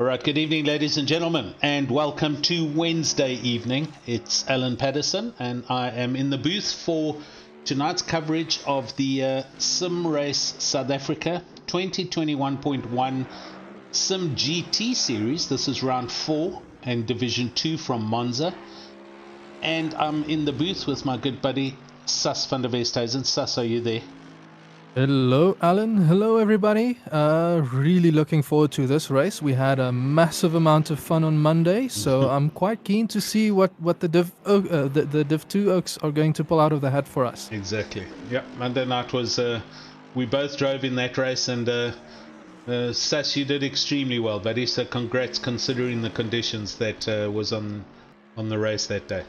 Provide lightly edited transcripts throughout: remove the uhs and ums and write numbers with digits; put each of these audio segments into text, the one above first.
All right, good evening, ladies and gentlemen, and welcome to Wednesday evening. It's Alan Patterson, and I am in the booth for tonight's coverage of the Sim Race South Africa 2021.1 simGT series. This is round 4 and Division 2 from Monza. And I'm in the booth with my good buddy, Sas van der Westhuizen. Sas, are you there? Hello, Alan. Hello, everybody. Really looking forward to this race. We had a massive amount of fun on Monday, so I'm quite keen to see what the Div 2 Oaks are going to pull out of the hat for us. Exactly. Yeah, Monday night was, we both drove in that race, and Sas, you did extremely well, buddy, so congrats considering the conditions that was on the race that day.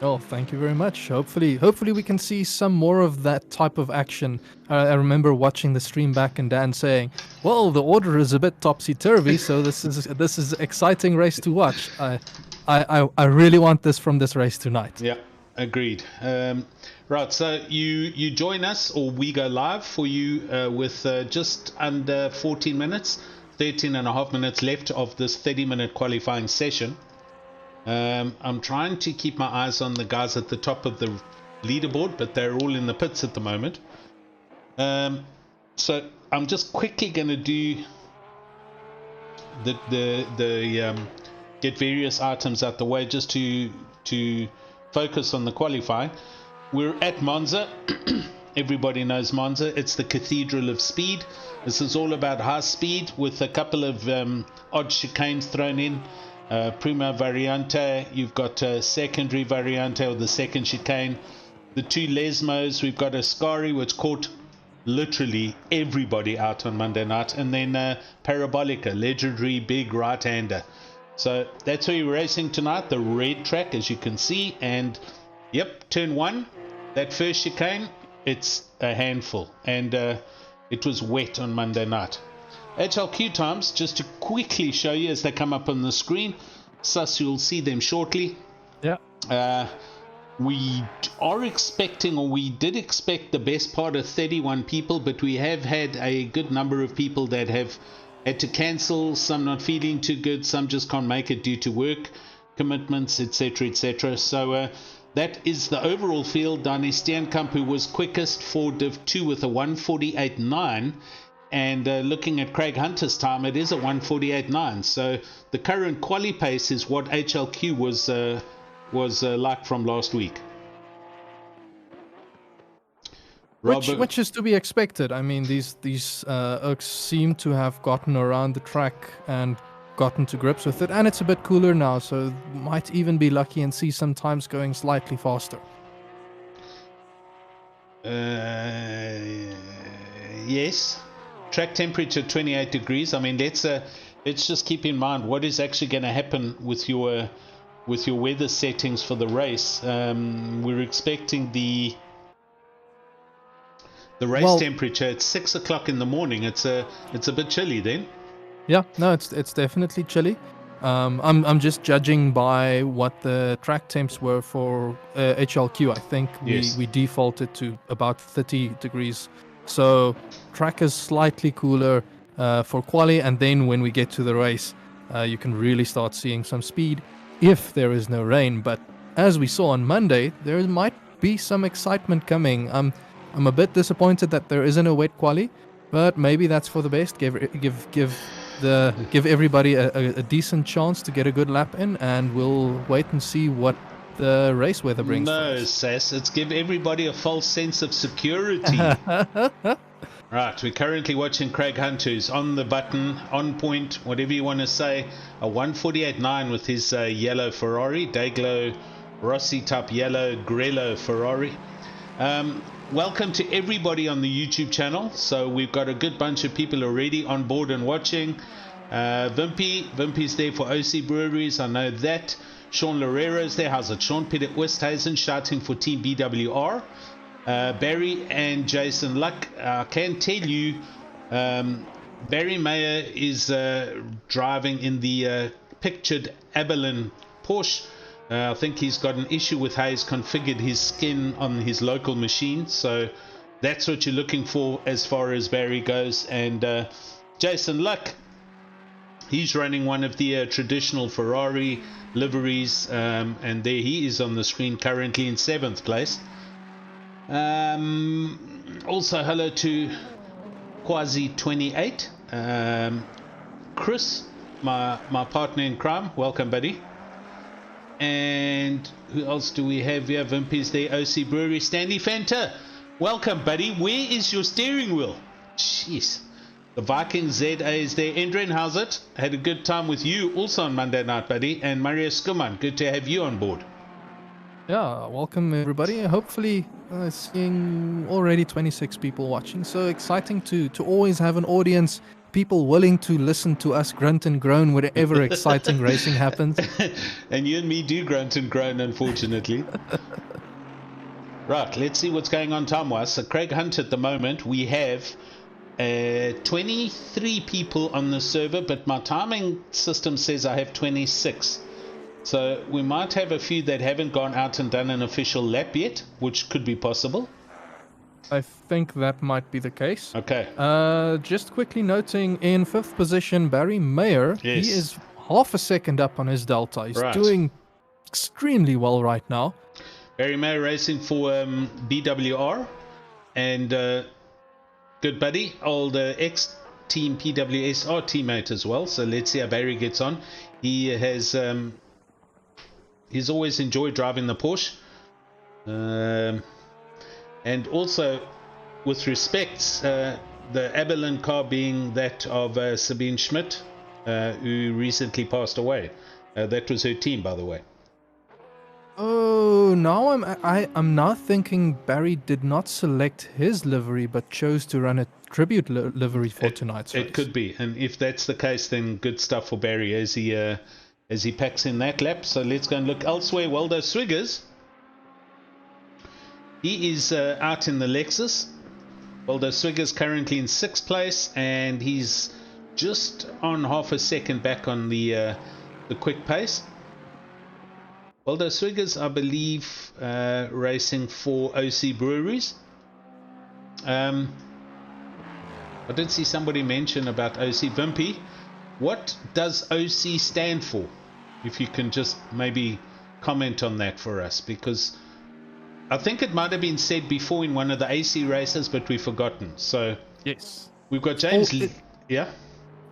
Oh, thank you very much. Hopefully we can see some more of that type of action. I remember watching the stream back and Dan saying, "Well, the order is a bit topsy-turvy, so this is exciting race to watch." I really want this from this race tonight. Yeah, agreed. Right, so you join us, or we go live for you with just under 14 minutes, 13 and a half minutes left of this 30-minute qualifying session. I'm trying to keep my eyes on the guys at the top of the leaderboard, but they're all in the pits at the moment. So I'm just quickly going to do the get various items out the way just to focus on the qualifying. We're at Monza. Everybody knows Monza. It's the cathedral of speed. This is all about high speed with a couple of odd chicanes thrown in. Prima Variante, you've got secondary Variante, or the second chicane. The two Lesmos, we've got Ascari, which caught literally everybody out on Monday night, and then Parabolica, legendary big right-hander. So that's where you're racing tonight, the red track, as you can see. And yep, turn 1, that first chicane, it's a handful, and it was wet on Monday night. HLQ times, just to quickly show you as they come up on the screen. Sus, you'll see them shortly. Yeah. We are expecting, or we did expect, the best part of 31 people, but we have had a good number of people that have had to cancel, some not feeling too good, some just can't make it due to work commitments, etc., etc. So that is the overall field. Danny Steenkamp, who was quickest for Div 2 with a 1:48.9. And looking at Craig Hunter's time, it is a 1:48.9. So the current quali pace is what HLQ was like from last week. Which is to be expected. I mean, these Oaks seem to have gotten around the track and gotten to grips with it, and it's a bit cooler now, so might even be lucky and see some times going slightly faster. Yes. Track temperature 28 degrees. I mean, let's just keep in mind what is actually going to happen with your weather settings for the race. We're expecting the race temperature at 6 o'clock in the morning. It's a bit chilly then. Yeah, no, it's definitely chilly. I'm just judging by what the track temps were for HLQ. I think we defaulted to about 30 degrees. So track is slightly cooler for quali, and then when we get to the race, you can really start seeing some speed if there is no rain. But as we saw on Monday, there might be some excitement coming. I'm a bit disappointed that there isn't a wet quali, but maybe that's for the best. Give everybody a decent chance to get a good lap in, and we'll wait and see what the race weather brings. No, Sass, it's give everybody a false sense of security. Right, we're currently watching Craig Hunter, who's on the button, on point, whatever you want to say. A 1:48.9 with his yellow Ferrari, Dayglow Rossi type yellow Grello Ferrari. Welcome to everybody on the YouTube channel. So we've got a good bunch of people already on board and watching. Vimpy's there for OC Breweries, I know that. Sean Lorero's there. How's it, Sean? Peter Westhuizen shouting for Team BWR. Barry and Jason Luck. I can tell you, Barry Mayer is driving in the pictured Abilene Porsche. I think he's got an issue with how he's configured his skin on his local machine. So that's what you're looking for as far as Barry goes. And Jason Luck, He's running one of the traditional Ferrari liveries, and there he is on the screen, currently in 7th place. Also, hello to Quasi28. Chris, my partner in crime, welcome, buddy. And who else do we have here? Vimpy's there, OC Brewery, Stanley Fanta, welcome, buddy. Where is your steering wheel? Jeez. The Viking ZA is there. Endrin, how's it? Had a good time with you also on Monday night, buddy. And Mario Skuman, good to have you on board. Yeah, welcome everybody. Hopefully seeing already 26 people watching. So exciting to always have an audience, people willing to listen to us grunt and groan whenever exciting racing happens. And you and me do grunt and groan, unfortunately. Right, let's see what's going on time-wise. So Craig Hunt at the moment, we have 23 people on the server, but my timing system says I have 26. So we might have a few that haven't gone out and done an official lap yet, which could be possible. I think that might be the case. Okay. Just quickly noting, in 5th position, Barry Mayer. Yes. He is half a second up on his Delta. He's doing extremely well right now. Barry Mayer racing for BWR. And good buddy, old ex-team PWSR teammate as well. So let's see how Barry gets on. He has... he's always enjoyed driving the Porsche. And also, with respects, the Aberlin car being that of Sabine Schmidt, who recently passed away. That was her team, by the way. Oh, now I'm now thinking Barry did not select his livery, but chose to run a tribute livery for tonight's race. It could be, and if that's the case, then good stuff for Barry as he packs in that lap. So let's go and look elsewhere. Waldo Swiggers, he is out in the Lexus. Waldo Swiggers currently in 6th place, and he's just on half a second back on the quick pace. Waldo Swiggers, I believe, racing for OC Breweries. I did see somebody mention about OC. Vimpy, what does OC stand for? If you can just maybe comment on that for us, because I think it might have been said before in one of the AC races, but we've forgotten. So yes, we've got James. Yeah.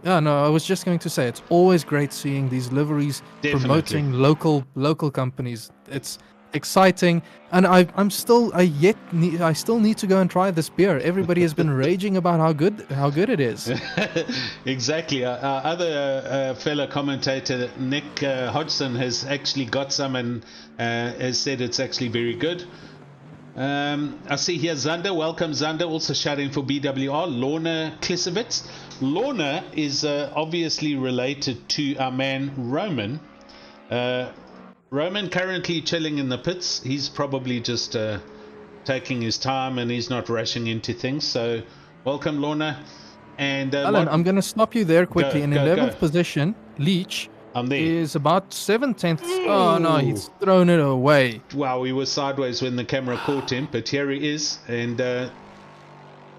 Yeah, no, I was just going to say it's always great seeing these liveries promoting local companies. It's exciting, and I still need to go and try this beer. Everybody has been raging about how good it is. Exactly. Our other fellow commentator Nick Hodgson has actually got some and has said it's actually very good. I see here Zander. Welcome, Zander. Also shouting for BWR. Lorna Klisevitz. Lorna is obviously related to our man Roman. Roman currently chilling in the pits. He's probably just taking his time and he's not rushing into things. So welcome, Lorna. And Alan, I'm going to stop you there quickly. In 11th position, Leach is about 7/10. Oh no, he's thrown it away. Wow, he was sideways when the camera caught him, but here he is. And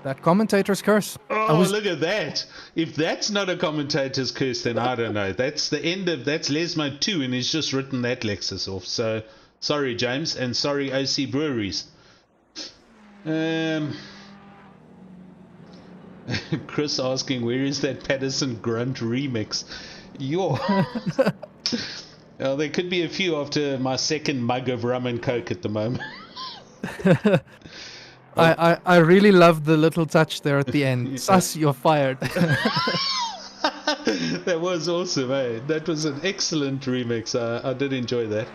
that commentator's curse. Oh, look at that. If that's not a commentator's curse, then I don't know. That's the end of... That's Lesmo 2, and he's just written that Lexus off. So, sorry, James, and sorry, OC Breweries. Chris asking, where is that Patterson Grunt remix? Well, there could be a few after my second mug of rum and coke at the moment. I really love the little touch there at the end. Sus, you're fired. That was awesome, eh? That was an excellent remix. I did enjoy that.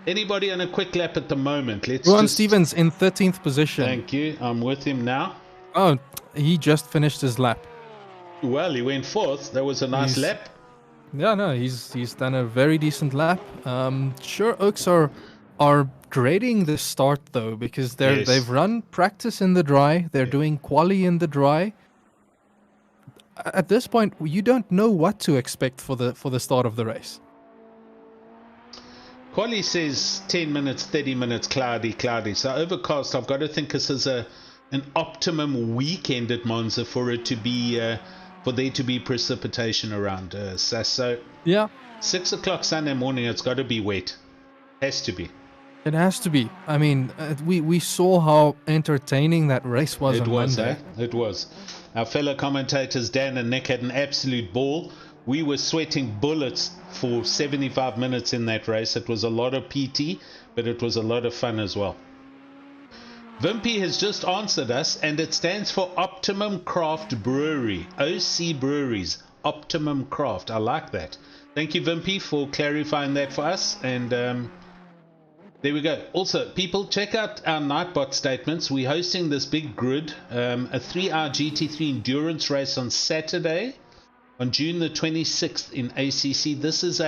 Anybody on a quick lap at the moment? Ron Stevens in 13th position. Thank you. I'm with him now. Oh, he just finished his lap. Well, he went 4th. That was a nice lap. Yeah, no, he's done a very decent lap. Sure, Oaks are grading the start though, because they've run practice in the dry. They're doing quali in the dry. At this point, you don't know what to expect for the start of the race. Quali says 10 minutes, 30 minutes, cloudy. So overcast, I've got to think this is an optimum weekend at Monza for it to be for there to be precipitation around. So Yeah, 6 o'clock Sunday morning, it's got to be wet. Has to be. it has to be. I mean, we saw how entertaining that race was on Monday. It was. Our fellow commentators Dan and Nick had an absolute ball. We were sweating bullets for 75 minutes in that race. It was a lot of PT, but it was a lot of fun as well. Vimpy has just answered us, and it stands for Optimum Craft Brewery. OC Breweries, Optimum Craft. I like that. Thank you, Vimpy, for clarifying that for us. And there we go. Also, people, check out our Nightbot statements. We're hosting this big grid, a 3-hour GT3 endurance race on Saturday, on June the 26th in ACC. This is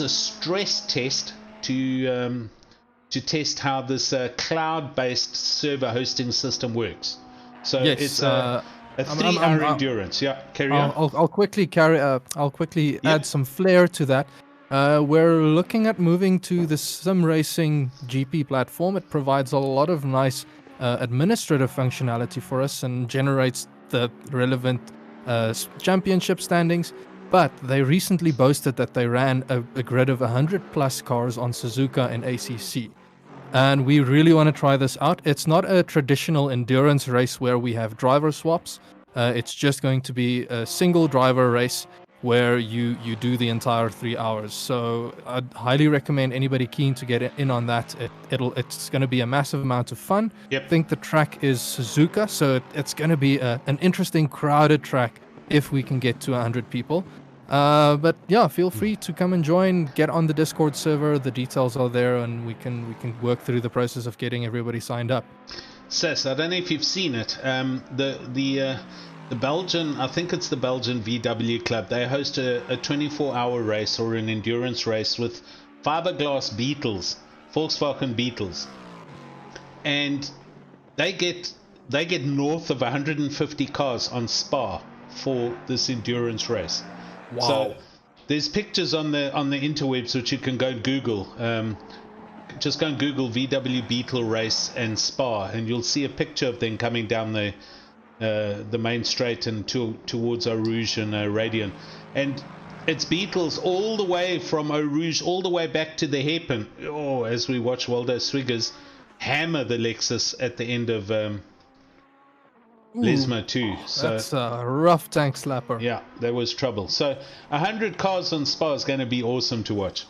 a stress test to test how this cloud-based server hosting system works. So yes, it's a 3-hour endurance. Yeah, carry on. I'll quickly add some flair to that. We're looking at moving to the sim racing GP platform. It provides a lot of nice administrative functionality for us and generates the relevant championship standings. But they recently boasted that they ran a grid of 100 plus cars on Suzuka and ACC. And we really want to try this out. It's not a traditional endurance race where we have driver swaps. It's just going to be a single driver race where you do the entire 3 hours. So I'd highly recommend anybody keen to get in on that. It's going to be a massive amount of fun. Yep. I think the track is Suzuka, so it's going to be an interesting crowded track if we can get to 100 people. But yeah, feel free to come and join. Get on the Discord server. The details are there, and we can work through the process of getting everybody signed up. Sess, I don't know if you've seen it. The Belgian, I think it's the Belgian VW Club. They host a 24-hour race or an endurance race with fiberglass Beetles, Volkswagen Beetles, and they get north of 150 cars on Spa for this endurance race. Wow. So there's pictures on the interwebs which you can go Google. Just go and Google VW Beetle race and Spa, and you'll see a picture of them coming down the main straight and towards Eau Rouge and Radion. And it's Beetles all the way from Eau Rouge all the way back to the hairpin. Oh, as we watch Waldo Swiggers hammer the Lexus at the end of Lesmo too. So that's a rough tank slapper. Yeah, there was trouble. So 100 cars on Spa is going to be awesome to watch.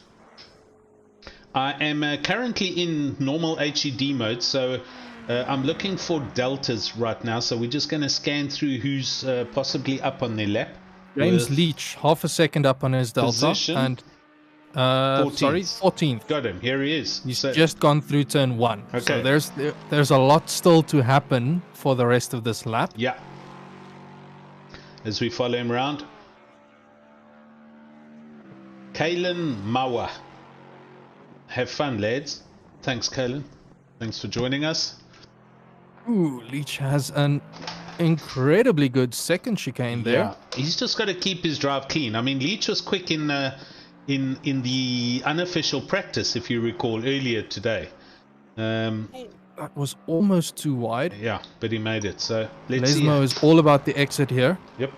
I am currently in normal HED mode, so I'm looking for deltas right now. So we're just going to scan through who's possibly up on their lap. James Leach, half a second up on his delta, position, and 14th. Got him. Here he is. He's just gone through turn 1. Okay. So there's a lot still to happen for the rest of this lap. Yeah. As we follow him around. Kalen Mawa. Have fun, lads. Thanks, Kalen. Thanks for joining us. Ooh, Leach has an incredibly good second chicane there. Yeah. He's just got to keep his drive clean. I mean, Leach was quick in the unofficial practice, if you recall, earlier today. That was almost too wide. Yeah, but he made it. So let's see. Lesmo is all about the exit here. Yep.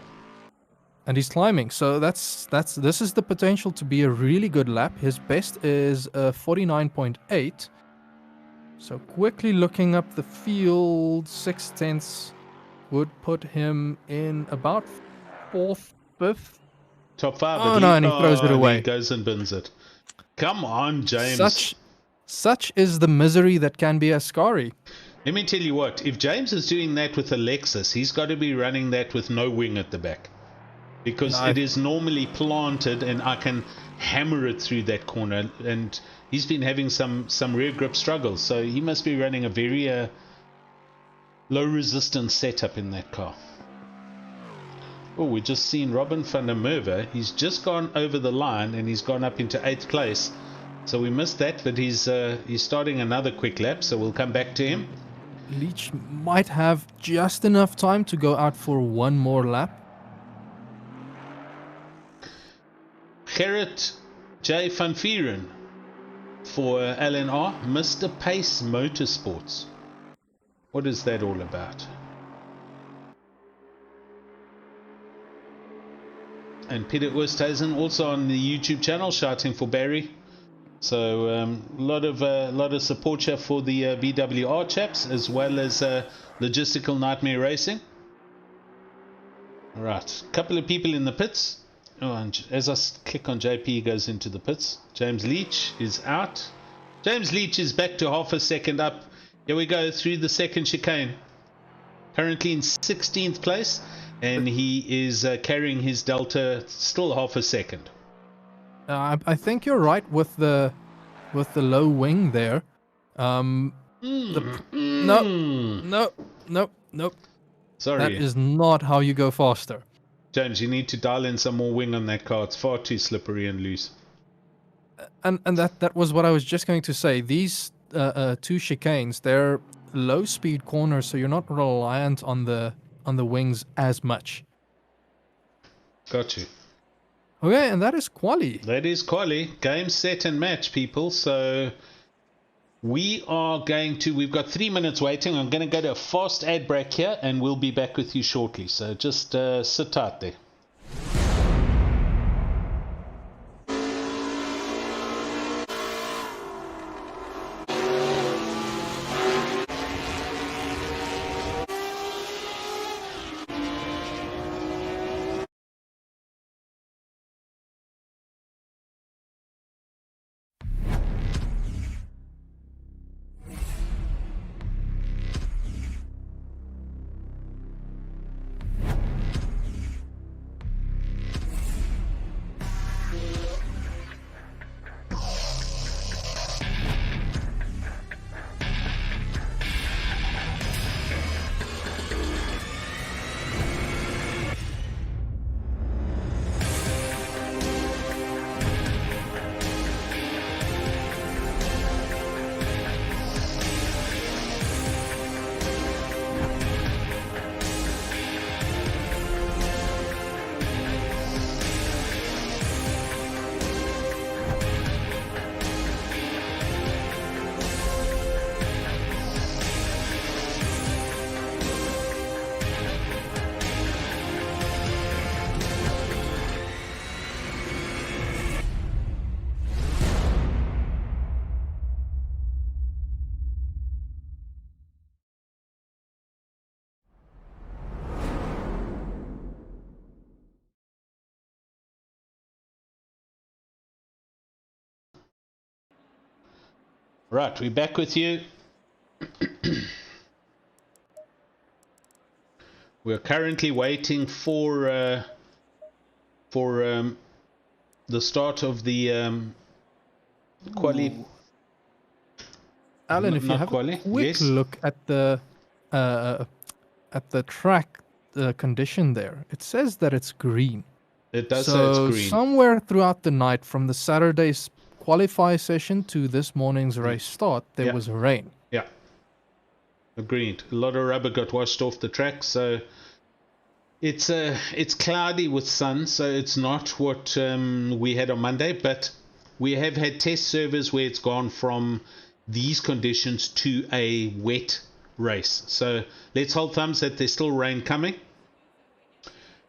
And he's climbing. So this is the potential to be a really good lap. His best is 49.8. So quickly looking up the field, 6/10 would put him in about 4th, 5th. Top 5. Oh no, and he throws it away. He goes and bins it. Come on, James. Such is the misery that can be Ascari. Let me tell you what, if James is doing that with a Lexus, he's got to be running that with no wing at the back. Because it is normally planted and I can hammer it through that corner. And he's been having some rear grip struggles. So he must be running a very low resistance setup in that car. Oh, we've just seen Robin van der Merwe. He's just gone over the line and he's gone up into 8th place. So we missed that, but he's starting another quick lap, so we'll come back to him. Leach might have just enough time to go out for one more lap. Gerrit J. van Vieren for LNR, Mr. Pace Motorsports. What is that all about? and Peter Oosthuizen also on the YouTube channel shouting for Barry. So a lot of support here for the BWR chaps, as well as Logistical Nightmare Racing. All right, a couple of people in the pits. Oh, and as I click on JP, he goes into the pits. James Leach is out. James Leach is back to half a second up. Here we go through the second chicane. Currently in 16th place, and he is carrying his Delta still half a second. I think you're right with the low wing there. No. Sorry. That is not how you go faster. James, you need to dial in some more wing on that car. It's far too slippery and loose. And that was what I was just going to say. These two chicanes, they're low speed corners, so you're not reliant on the wings as much. Got you. Okay, and that is quali. That is quali. Game, set, and match, people. So we've got 3 minutes waiting. I'm going to go to a fast ad break here, and we'll be back with you shortly. So just sit tight there. Right, we're back with you. We're currently waiting for the start of the quali. Alan, if you have a quick look at the track condition there, it says that it's green. It does say it's green. Somewhere throughout the night, from the Saturday's qualify session to this morning's race start, there was rain. Yeah, agreed. A lot of rubber got washed off the track, so it's cloudy with sun, so it's not what we had on Monday, but we have had test servers where it's gone from these conditions to a wet race. So let's hold thumbs that there's still rain coming.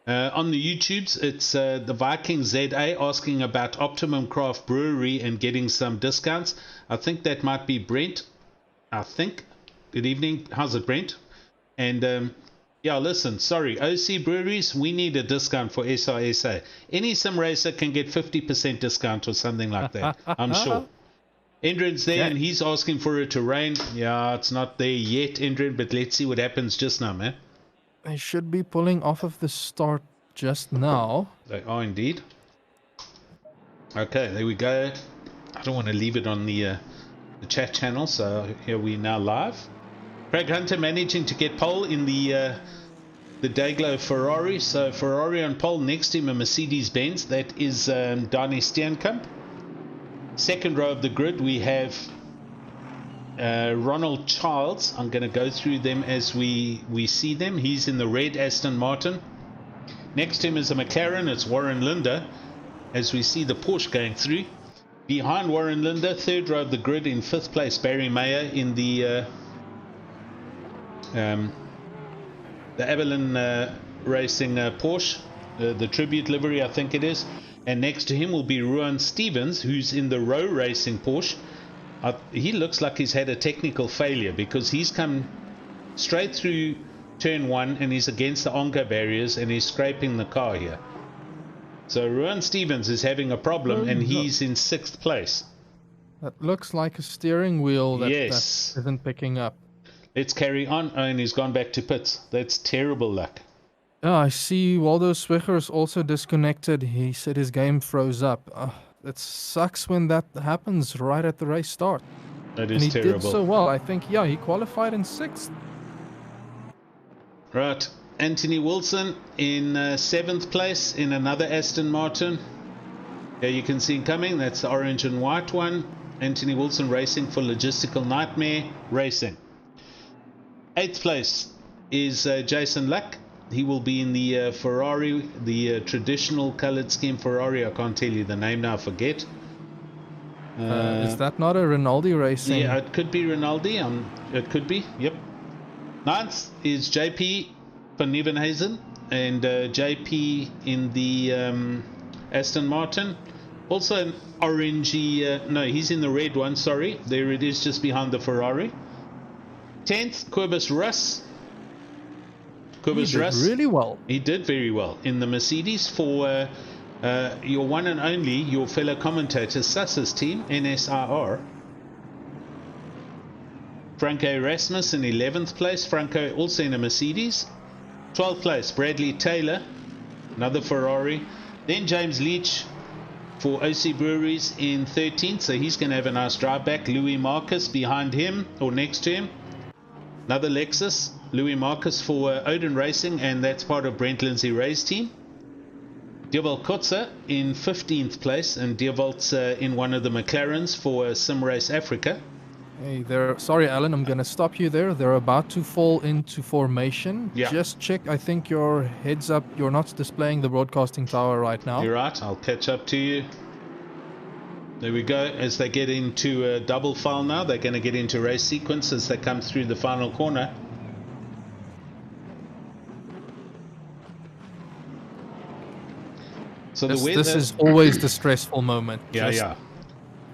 On the YouTubes, it's the Viking ZA asking about Optimum Craft Brewery and getting some discounts. I think that might be Brent. I think. Good evening. How's it, Brent? And yeah, listen, sorry, OC Breweries, we need a discount for SRSA. Any sim racer can get 50% discount or something like that, I'm sure. Endrin's there, and he's asking for it to rain. Yeah, it's not there yet, Endrin, but let's see what happens just now, man. They should be pulling off of the start just now. They are indeed. Okay, there we go. I don't want to leave it on the chat channel, so here we now live. Craig Hunter managing to get pole in the Dayglow Ferrari. So Ferrari on pole, next to him a Mercedes-Benz. That is Danny Steenkamp. Second row of the grid, we have Ronald Childs. I'm going to go through them as we see them. He's in the red Aston Martin. Next to him is a McLaren. It's Warren Linder, as we see the Porsche going through. Behind Warren Linder, third row of the grid, in fifth place, Barry Mayer in the Avalon Racing Porsche. the tribute livery, I think it is. And next to him will be Ruan Stevens, who's in the row racing Porsche. He looks like he's had a technical failure because he's come straight through turn 1 and he's against the Onca barriers and he's scraping the car here. So Ruan Stevens is having a problem and he's in 6th place. That looks like a steering wheel that, yes. that isn't picking up. Let's carry on. Oh, and he's gone back to pits. That's terrible luck. Oh, I see Waldo Swicher is also disconnected. He said his game froze up. It sucks when that happens right at the race start. That is terrible. And he did so well. I think, yeah, he qualified in 6th. Right. Anthony Wilson in 7th place in another Aston Martin. Here you can see him coming. That's the orange and white one. Anthony Wilson racing for Logistical Nightmare Racing. 8th place is Jason Luck. He will be in the Ferrari, the traditional colored scheme Ferrari. I can't tell you the name now, I forget. Is that not a Rinaldi Racing? Yeah, it could be Rinaldi. It could be, yep. 9th is JP van Nieuwenhuizen and JP in the Aston Martin. Also an orangey, no, he's in the red one, sorry. There it is, just behind the Ferrari. 10th, Cobus Russ. He did really well. He did very well in the Mercedes for your one and only, your fellow commentator, Sass's team, NSRR. Franco Erasmus in 11th place. Franco also in a Mercedes. 12th place, Bradley Taylor, another Ferrari. Then James Leach for OC Breweries in 13th, so he's going to have a nice drive back. Louis Marcus behind him, or next to him. Another Lexus. Louis Marcus for Odin Racing, and that's part of Brent Lindsay Ray's team. Dierwold Kotze in 15th place, and Dierwold's in one of the McLarens for Sim Race Africa. Hey, sorry, Alan, I'm going to stop you there. They're about to fall into formation. Yeah. Just check. I think your heads up. You're not displaying the broadcasting tower right now. You're right. I'll catch up to you. There we go. As they get into a double file now, they're going to get into race sequence as they come through the final corner. So this is always the stressful moment. Yeah, yeah.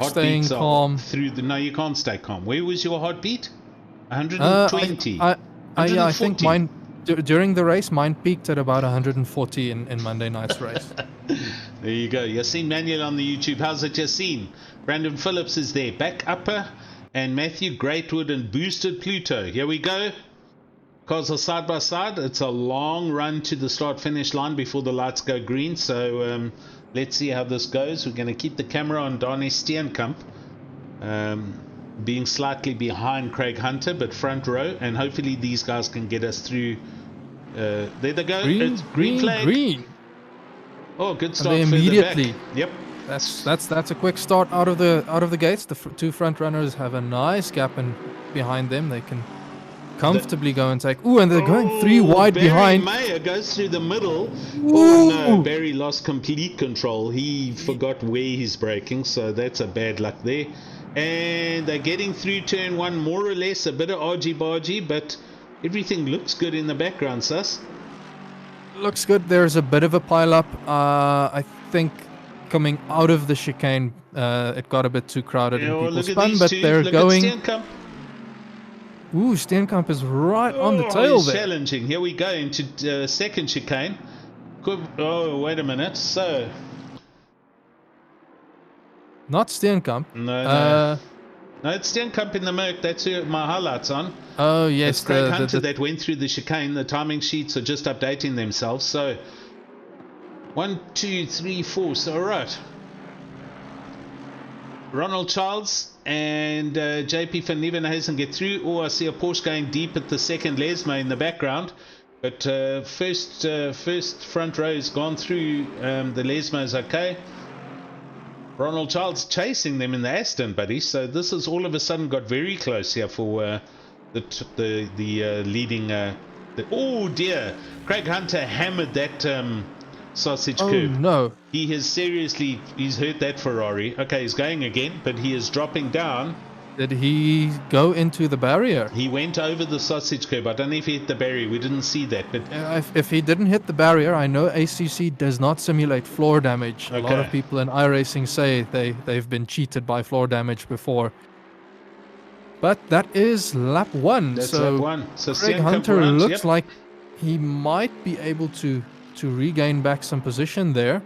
Staying calm. No, you can't stay calm. Where was your heartbeat? 120. Yeah, I think mine during the race, mine peaked at about 140 in Monday night's race. There you go. Yassine Manuel on the YouTube. How's it, Yassine? Brandon Phillips is there. Back upper and Matthew Greatwood and Boosted Pluto. Here we go. Cars are side by side. It's a long run to the start-finish line before the lights go green. So let's see how this goes. We're going to keep the camera on Dani Steenkamp, being slightly behind Craig Hunter, but front row. And hopefully these guys can get us through. There they go. It's green flag. Green. Oh, good start immediately. Back. Yep. That's a quick start out of the gates. The two front runners have a nice gap behind them. They can comfortably go and take. Ooh, and they're going 3 wide Barry behind. Mayer goes through the middle. Ooh. Oh no, Barry lost complete control. He forgot where he's braking, so that's a bad luck there. And they're getting through turn 1 more or less, a bit of argy-bargy, but everything looks good in the background, Sus. Looks good. There's a bit of a pile-up. I think coming out of the chicane, it got a bit too crowded and people spun, but they're going. Ooh, Steenkamp is right on the tail there. Challenging. Here we go into second chicane. Oh, wait a minute. So. Not Steenkamp. No, it's Steenkamp in the Merc. That's who my highlights on. Oh, yes. It's Craig Hunter that went through the chicane. The timing sheets are just updating themselves. So, 1, 2, 3, 4. So, all right. Ronald Childs and JP van Nieuwenhuizen get through. Oh, I see a Porsche going deep at the second Lesma in the background. But first front row has gone through. The Lesma is okay. Ronald Childs chasing them in the Aston, buddy. So this has all of a sudden got very close here for the leading. Oh dear, Craig Hunter hammered that sausage curb. Oh no! He's hurt that Ferrari. Okay, he's going again, but he is dropping down. Did he go into the barrier? He went over the sausage curb. I don't know if he hit the barrier. We didn't see that, but If he didn't hit the barrier, I know ACC does not simulate floor damage. A lot of Okay. people in iRacing say they've been cheated by floor damage before. But that is lap 1. that's so lap 1. So Craig Sian Hunter runs, looks like he might be able to regain back some position there.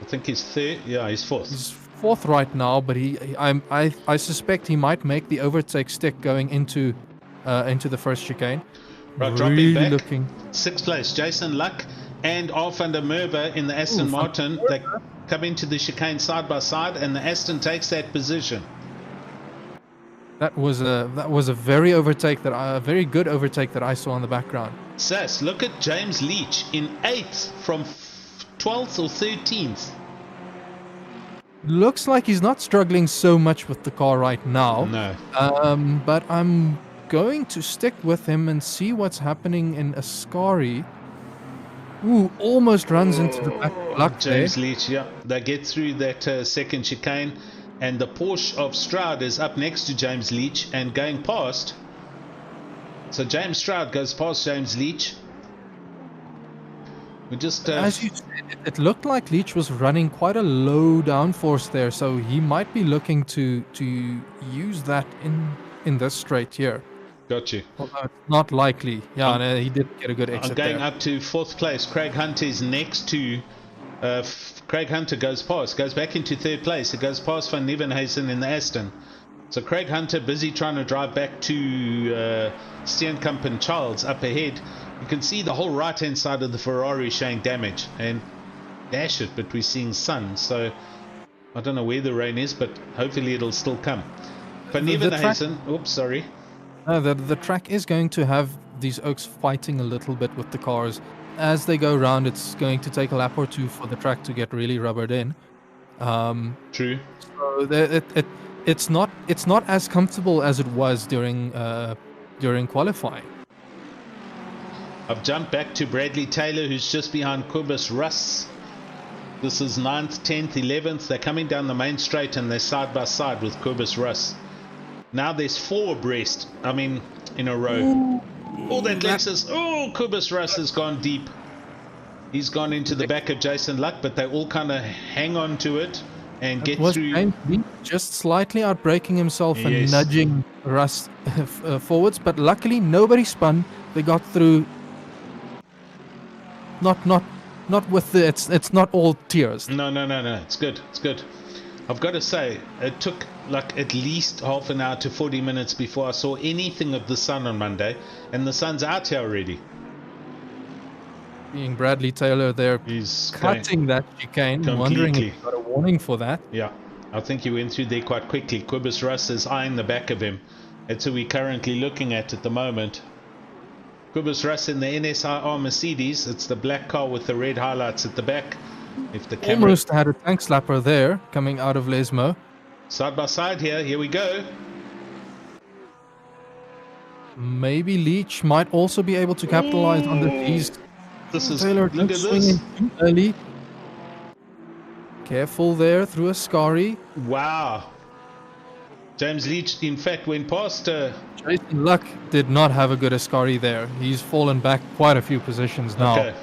I think he's third. Yeah, he's fourth. He's 4th right now, but I suspect he might make the overtake stick going into the first chicane. Right, Really dropping back. looking. 6th place, Jason Luck and Van der Merwe in the Aston Martin. They come into the chicane side by side, and the Aston takes that position. That was a very very good overtake that I saw in the background. Sass, look at James Leach in 8th from 12th or 13th. Looks like he's not struggling so much with the car right now. No. But I'm going to stick with him and see what's happening in Ascari. Ooh, almost runs into the back of Luck James there. Leach, yeah. They get through that second chicane, and the Porsche of Stroud is up next to James Leach and going past. So James Stroud goes past James Leach. We just As you said, it looked like Leach was running quite a low downforce there, so he might be looking to use that in this straight here. got you. Although it's not likely. Yeah, no, he did get a good exit I'm going there. up to 4th place. Craig Hunter is next to. Craig Hunter goes back into 3rd place. It goes past Van Nieuwenhuizen in the Aston. So Craig Hunter busy trying to drive back to Steenkamp and Charles up ahead. You can see the whole right hand side of the Ferrari showing damage, and dash it, but we're seeing sun, so I don't know where the rain is, but hopefully it'll still come. Van Nieuwenhuizen, oops, sorry. The track is going to have these Oaks fighting a little bit with the cars. As they go around, it's going to take a lap or two for the track to get really rubbered in. True. So it's not as comfortable as it was during qualifying. I've jumped back to Bradley Taylor, who's just behind Cobus Russ. This is 9th, 10th, 11th. They're coming down the main straight, and they're side by side with Cobus Russ. Now there's 4 abreast, in a row. That Lexus. Cobus Russ has gone deep. He's gone into the back of Jason Luck, but they all kind of hang on to it and get through. James Leach just slightly outbraking himself and nudging Russ forwards, but luckily nobody spun. They got through. Not with the. It's not all tears. No. It's good. I've got to say, it took like at least half an hour to 40 minutes before I saw anything of the sun on Monday, and the sun's out here already. Being Bradley Taylor there, he's cutting that chicane, wondering if he got a warning for that. Yeah, I think he went through there quite quickly. Cobus Russ is eyeing the back of him. That's who we're currently looking at the moment. Cobus Russ in the NSIR Mercedes. It's the black car with the red highlights at the back. If the camera... Almost had a tank slapper there coming out of Lesmo. Side by side here we go. Maybe Leach might also be able to capitalize on these. Taylor, look at this. Too early. Careful there through Ascari. Wow. James Leach, in fact, went past... Jason Luck did not have a good Ascari there. He's fallen back quite a few positions now. Okay.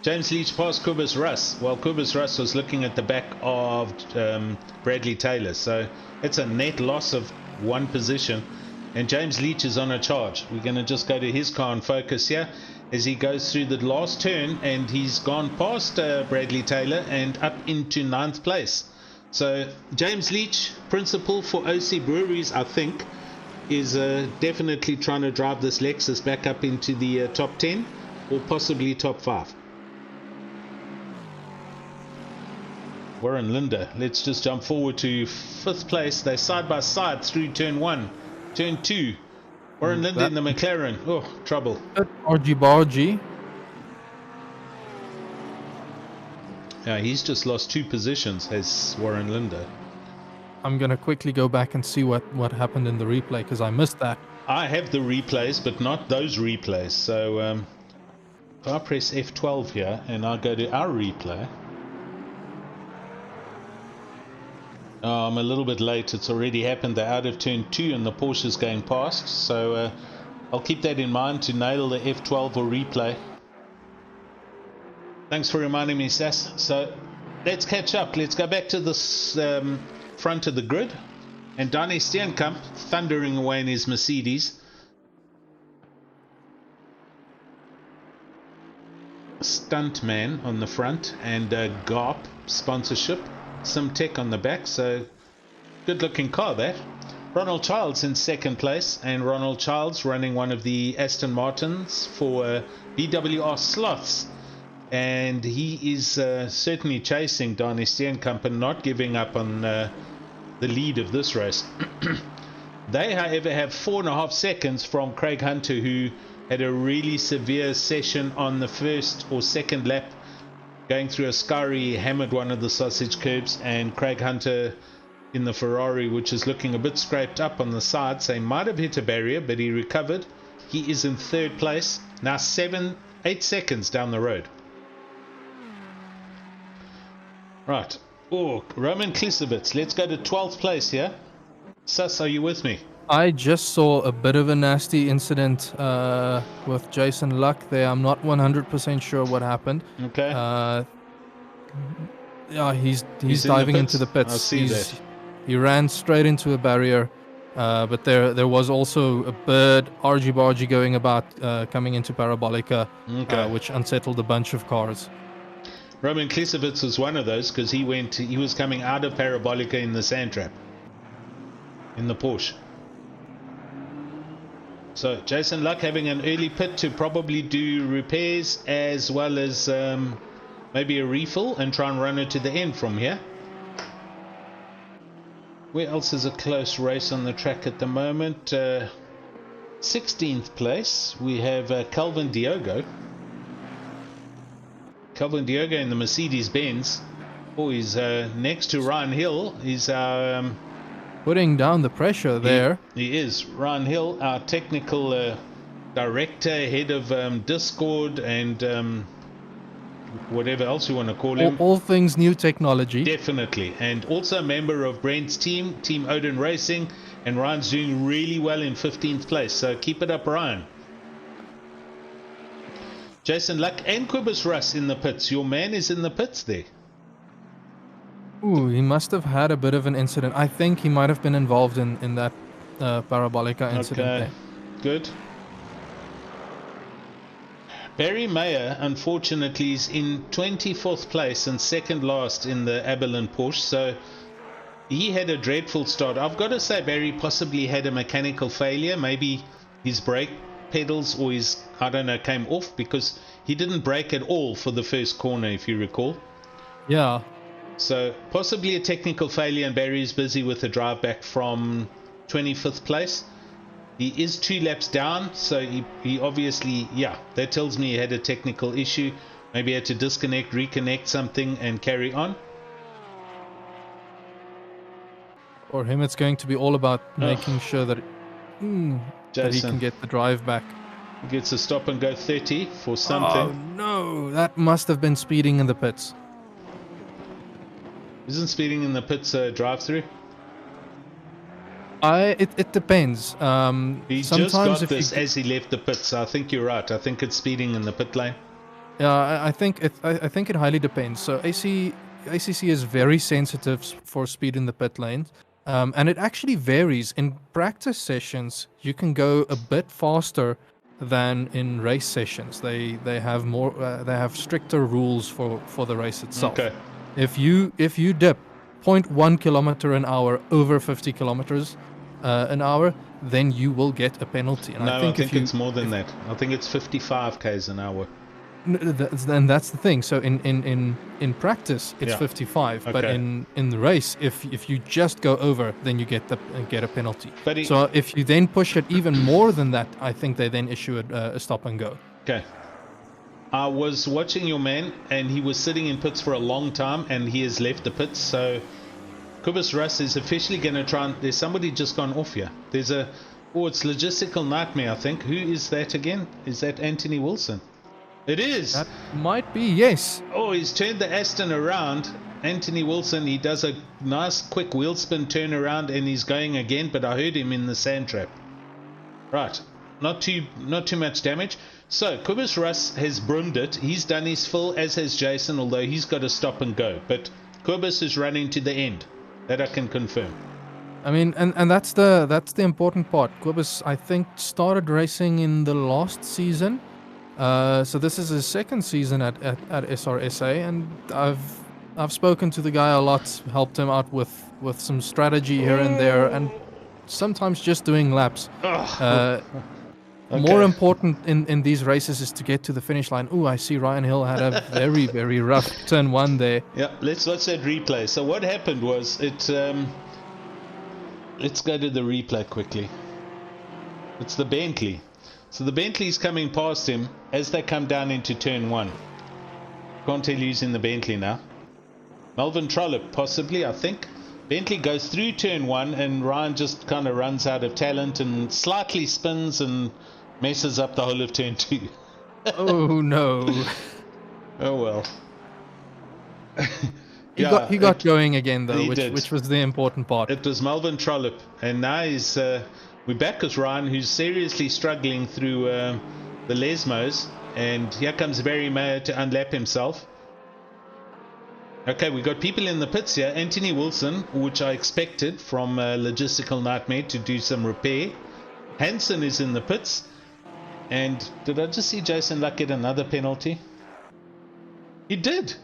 James Leach passed Cobus Russ. Well, Cobus Russ was looking at the back of Bradley Taylor. So it's a net loss of 1 position. And James Leach is on a charge. We're going to just go to his car and focus here as he goes through the last turn. And he's gone past Bradley Taylor and up into 9th place. So James Leach, principal for OC Breweries, I think, is definitely trying to drive this Lexus back up into the top 10 or possibly top 5. Warren Linda, let's just jump forward to 5th place. They're side by side through turn 1, turn 2. Warren Linda in the McLaren. Oh, trouble. Bargy. Yeah, he's just lost 2 positions, has Warren Linda. I'm going to quickly go back and see what happened in the replay because I missed that. I have the replays, but not those replays. So if I press F12 here and I go to our replay, I'm a little bit late. It's already happened. They're out of turn 2 and the Porsche's going past. So I'll keep that in mind to nail the F12 or replay. Thanks for reminding me, Sass. So let's catch up. Let's go back to this front of the grid. And Danny Steenkamp thundering away in his Mercedes. Stuntman on the front and GARP sponsorship. SimTech on the back. So good looking car that. Ronald Childs in second place. And Ronald Childs running one of the Aston Martins for BWR Sloths. And he is certainly chasing Danny Steenkamp and not giving up on the lead of this race. They, however, have 4.5 seconds from Craig Hunter, who had a really severe session on the first or second lap. Going through a scurry, hammered one of the sausage curbs, and Craig Hunter in the Ferrari, which is looking a bit scraped up on the side, so he might have hit a barrier, but he recovered. He is in third place, now 8 seconds down the road. Right. Oh, Roman Klisovitz. Let's go to 12th place here. Sus, are you with me? I just saw a bit of a nasty incident with Jason Luck there. I'm not 100% sure what happened. Okay. Yeah, he's diving into the pits. I see that. He ran straight into a barrier. But there was also a bird argy-bargy going about coming into Parabolica, which unsettled a bunch of cars. Roman Klisovitz was one of those because he was coming out of Parabolica in the sand trap in the Porsche. So Jason Luck having an early pit to probably do repairs as well as maybe a refill and try and run it to the end from here. Where else is a close race on the track at the moment? 16th place we have Calvin Diogo. Calvin Diogo in the Mercedes-Benz. Oh, he's next to Ryan Hill. He's putting down the pressure there. He is. Ryan Hill, our technical director, head of Discord and whatever else you want to call him. All things new technology. Definitely. And also a member of Brent's team, Team Odin Racing. And Ryan's doing really well in 15th place. So keep it up, Ryan. Jason Luck and Quibus Russ in the pits. Your man is in the pits there. Ooh, he must have had a bit of an incident. I think he might have been involved in that Parabolica incident there. Good. Barry Mayer, unfortunately, is in 24th place and second last in the Aberlin Porsche. So he had a dreadful start. I've got to say Barry possibly had a mechanical failure. Maybe his brake pedals or his, I don't know, came off because he didn't brake at all for the first corner, if you recall. Yeah. So possibly a technical failure, and Barry's busy with the drive back from 25th place. He is 2 laps down, so he obviously, yeah, that tells me he had a technical issue. Maybe he had to disconnect, reconnect something and carry on. For him, it's going to be all about making sure that he can get the drive back. He gets a stop and go 30 for something. Oh no, that must have been speeding in the pits. Isn't speeding in the pits a drive-through? It depends. He just got this as he left the pits. So I think you're right. I think it's speeding in the pit lane. Yeah, I think it highly depends. So ACC is very sensitive for speed in the pit lanes. And it actually varies. In practice sessions, you can go a bit faster than in race sessions. They have more. They have stricter rules for the race itself. Okay. If you dip 0.1 kilometer an hour over 50 kilometers an hour, then you will get a penalty. And no, I think it's more than that. I think it's 55 k's an hour. And that's the thing. So in practice it's 55, okay. But in the race, if you just go over, then you get a penalty. So if you then push it even more than that, I think they then issue a stop and go. Okay. I was watching your man, and he was sitting in pits for a long time, and he has left the pits. So Kubus Russ is officially going to try and... There's somebody just gone off here. There's a... Oh, it's logistical nightmare, I think. Who is that again? Is that Anthony Wilson? It is. That might be, yes. Oh, he's turned the Aston around, Anthony Wilson, he does a nice quick wheel spin turnaround and he's going again, but I heard him in the sand trap. Right, not too much damage. So Cobus Russ has broomed it. He's done his fill, as has Jason, although he's got to stop and go. But Cobus is running to the end. That I can confirm. I mean, and that's the important part. Cobus, I think, started racing in the last season. So this is his second season at SRSA, and I've spoken to the guy a lot, helped him out with some strategy here and there, and sometimes just doing laps. Okay. More important in these races is to get to the finish line. Ooh, I see Ryan Hill had a very, very rough turn 1 there. Yeah, let's watch that replay. So what happened was it... let's go to the replay quickly. It's the Bentley. So the Bentley's coming past him as they come down into turn 1. Can't tell who's in the Bentley now. Melvin Trollope, possibly, I think. Bentley goes through turn 1 and Ryan just kind of runs out of talent and slightly spins and messes up the whole of turn 2. Oh no. Oh well. He got going again though, which was the important part. It was Melvin Trollope, and now he's we're back with Ryan, who's seriously struggling through the Lesmos, and here comes Barry Mayer to unlap himself. Okay, we got people in the pits here. Anthony Wilson, which I expected from Logistical Nightmare to do some repair. Hansen is in the pits. And did I just see Jason Luck get another penalty? He did.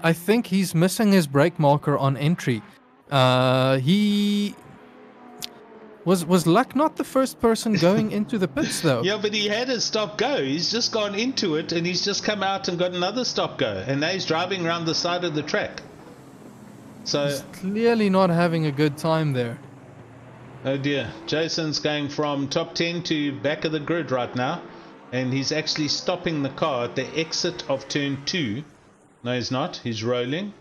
I think he's missing his brake marker on entry. He was Luck not the first person going into the pits though? Yeah, but he had a stop go. He's just gone into it and he's just come out and got another stop go. And now he's driving around the side of the track. So he's clearly not having a good time there. Oh dear. Jason's going from top 10 to back of the grid right now. And he's actually stopping the car at the exit of turn 2. No, he's not. He's rolling.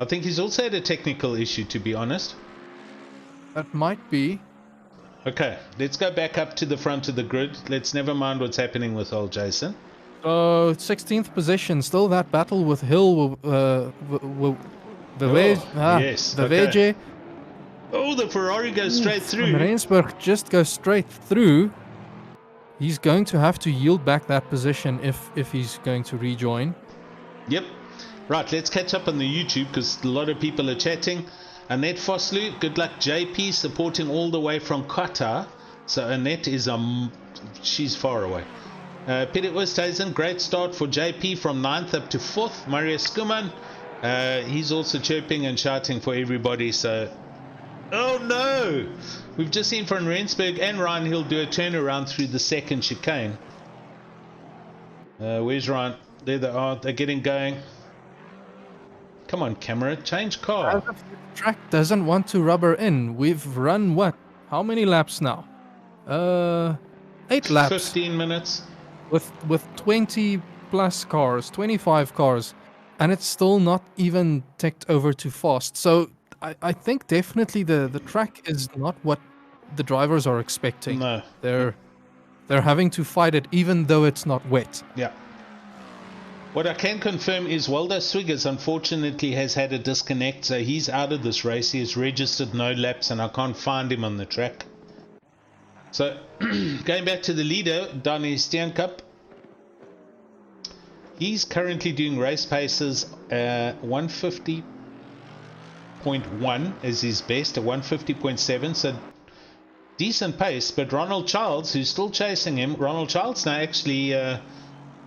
I think he's also had a technical issue, to be honest. That might be. Okay, let's go back up to the front of the grid. Let's never mind what's happening with old Jason. 16th position. Still that battle with Hill. Yes. Okay. Oh, the Ferrari goes straight through. Rensburg just goes straight through. He's going to have to yield back that position if he's going to rejoin. Yep. Right, let's catch up on the YouTube because a lot of people are chatting. Annette Foslu, good luck. JP supporting all the way from Qatar. So Annette is she's far away. Peter Westhuizen, great start for JP from 9th up to 4th. Marius Skuman, he's also chirping and shouting for everybody. So, oh no! We've just seen Van Rensburg and Ryan Hill do a turnaround through the second chicane. Where's Ryan? There they are. They're getting going. Come on, camera. Change car. The track doesn't want to rubber in. We've run what? How many laps now? 8 laps. 15 minutes. With 20 plus cars, 25 cars, and it's still not even ticked over to fast. So I think definitely the track is not what the drivers are expecting. No. They're having to fight it even though it's not wet. Yeah. What I can confirm is Waldo Swiggers unfortunately has had a disconnect, so he's out of this race. He has registered no laps and I can't find him on the track. So going back to the leader, Danny Steenkamp. He's currently doing race paces 150.1 is his best, a 150.7, so decent pace. But Ronald Childs, who's still chasing him, Ronald Childs now actually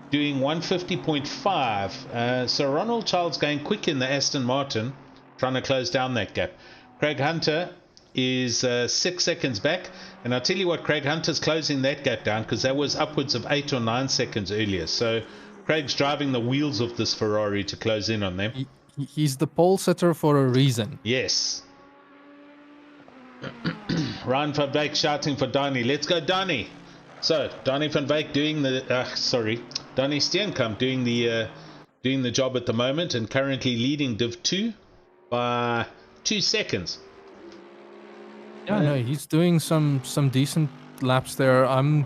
doing 150.5. So Ronald Childs going quick in the Aston Martin, trying to close down that gap. Craig Hunter is 6 seconds back, and I'll tell you what, Craig Hunter's closing that gap down because that was upwards of 8 or 9 seconds earlier. So Craig's driving the wheels of this Ferrari to close in on them. He's the pole sitter for a reason. Yes. Ryan van Wyk shouting for Donnie. Let's go, Donnie. So Donnie van Wyk doing the Donnie Steenkamp doing the job at the moment and currently leading Div 2 by 2 seconds. Yeah, no, he's doing some decent laps there. I'm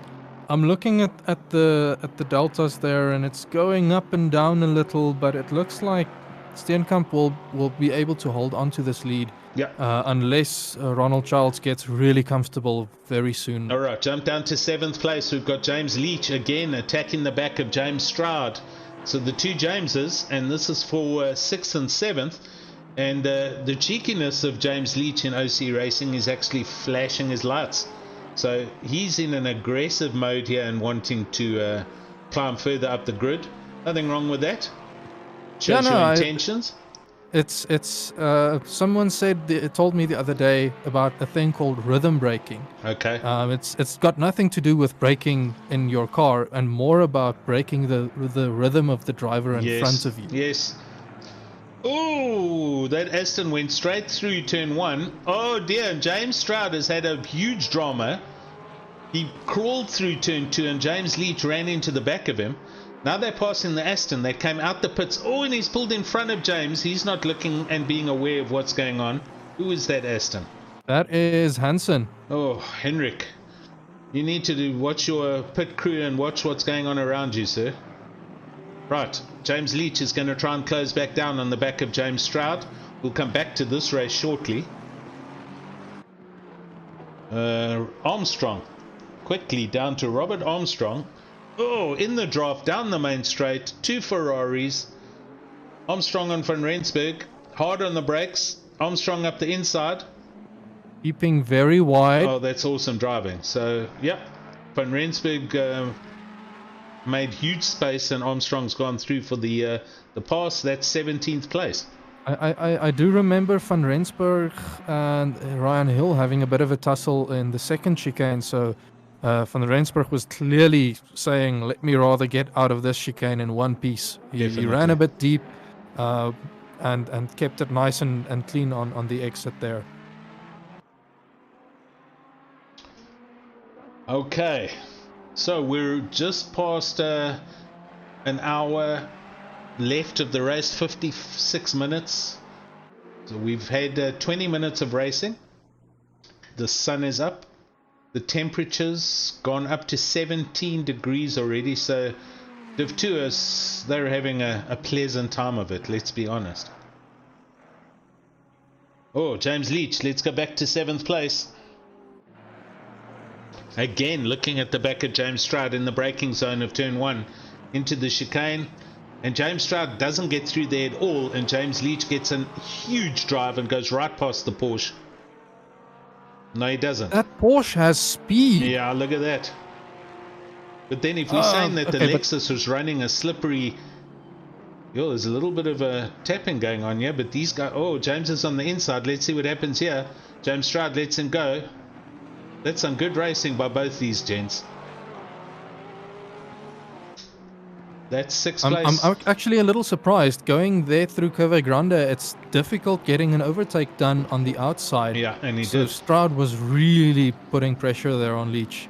looking at the deltas there, and it's going up and down a little, but it looks like Steenkamp will be able to hold on to this lead. Yeah. Unless Ronald Childs gets really comfortable very soon. All right, jump down to 7th place. We've got James Leach again attacking the back of James Stroud. So the two Jameses, and this is for 6th and 7th. And the cheekiness of James Leach in OC Racing is actually flashing his lights. So he's in an aggressive mode here and wanting to climb further up the grid. Nothing wrong with that. Shows your intentions. It's someone told me the other day about a thing called rhythm braking. Okay. It's got nothing to do with braking in your car and more about braking the rhythm of the driver in front of you. Yes. Oh, that Aston went straight through turn 1. Oh dear, James Stroud has had a huge drama. He crawled through turn 2 and James Leach ran into the back of him. Now they're passing the Aston. They came out the pits. Oh, and he's pulled in front of James. He's not looking and being aware of what's going on. Who is that Aston? That is Hansen. Oh, Henrik. You need to watch your pit crew and watch what's going on around you, sir. Right. James Leach is going to try and close back down on the back of James Stroud. We'll come back to this race shortly. Armstrong. Quickly down to Robert Armstrong. Oh, in the draft, down the main straight, 2 Ferraris. Armstrong on Van Rensburg, hard on the brakes. Armstrong up the inside. Keeping very wide. Oh, that's awesome driving. So, yep, Van Rensburg made huge space and Armstrong's gone through for the pass. That's 17th place. I do remember Van Rensburg and Ryan Hill having a bit of a tussle in the second chicane, so Van Rensburg was clearly saying, let me rather get out of this chicane in one piece. He ran a bit deep and kept it nice and clean on the exit there. Okay, so we're just past an hour left of the race, 56 minutes. So we've had 20 minutes of racing. The sun is up. The temperature's gone up to 17 degrees already, so Div 2, they're having a pleasant time of it, let's be honest. Oh, James Leach, let's go back to 7th place. Again, looking at the back of James Stroud in the braking zone of turn 1 into the chicane. And James Stroud doesn't get through there at all, and James Leach gets a huge drive and goes right past the Porsche. No, he doesn't. That Porsche has speed. Yeah, look at that. But then if we're saying that the Lexus was running a slippery... Yo, there's a little bit of a tapping going on here, but these guys... Oh, James is on the inside. Let's see what happens here. James Stroud lets him go. That's some good racing by both these gents. That's 6th place. I'm actually a little surprised. Going there through Curve Grande, it's difficult getting an overtake done on the outside. Yeah, and he did. So Stroud was really putting pressure there on Leach.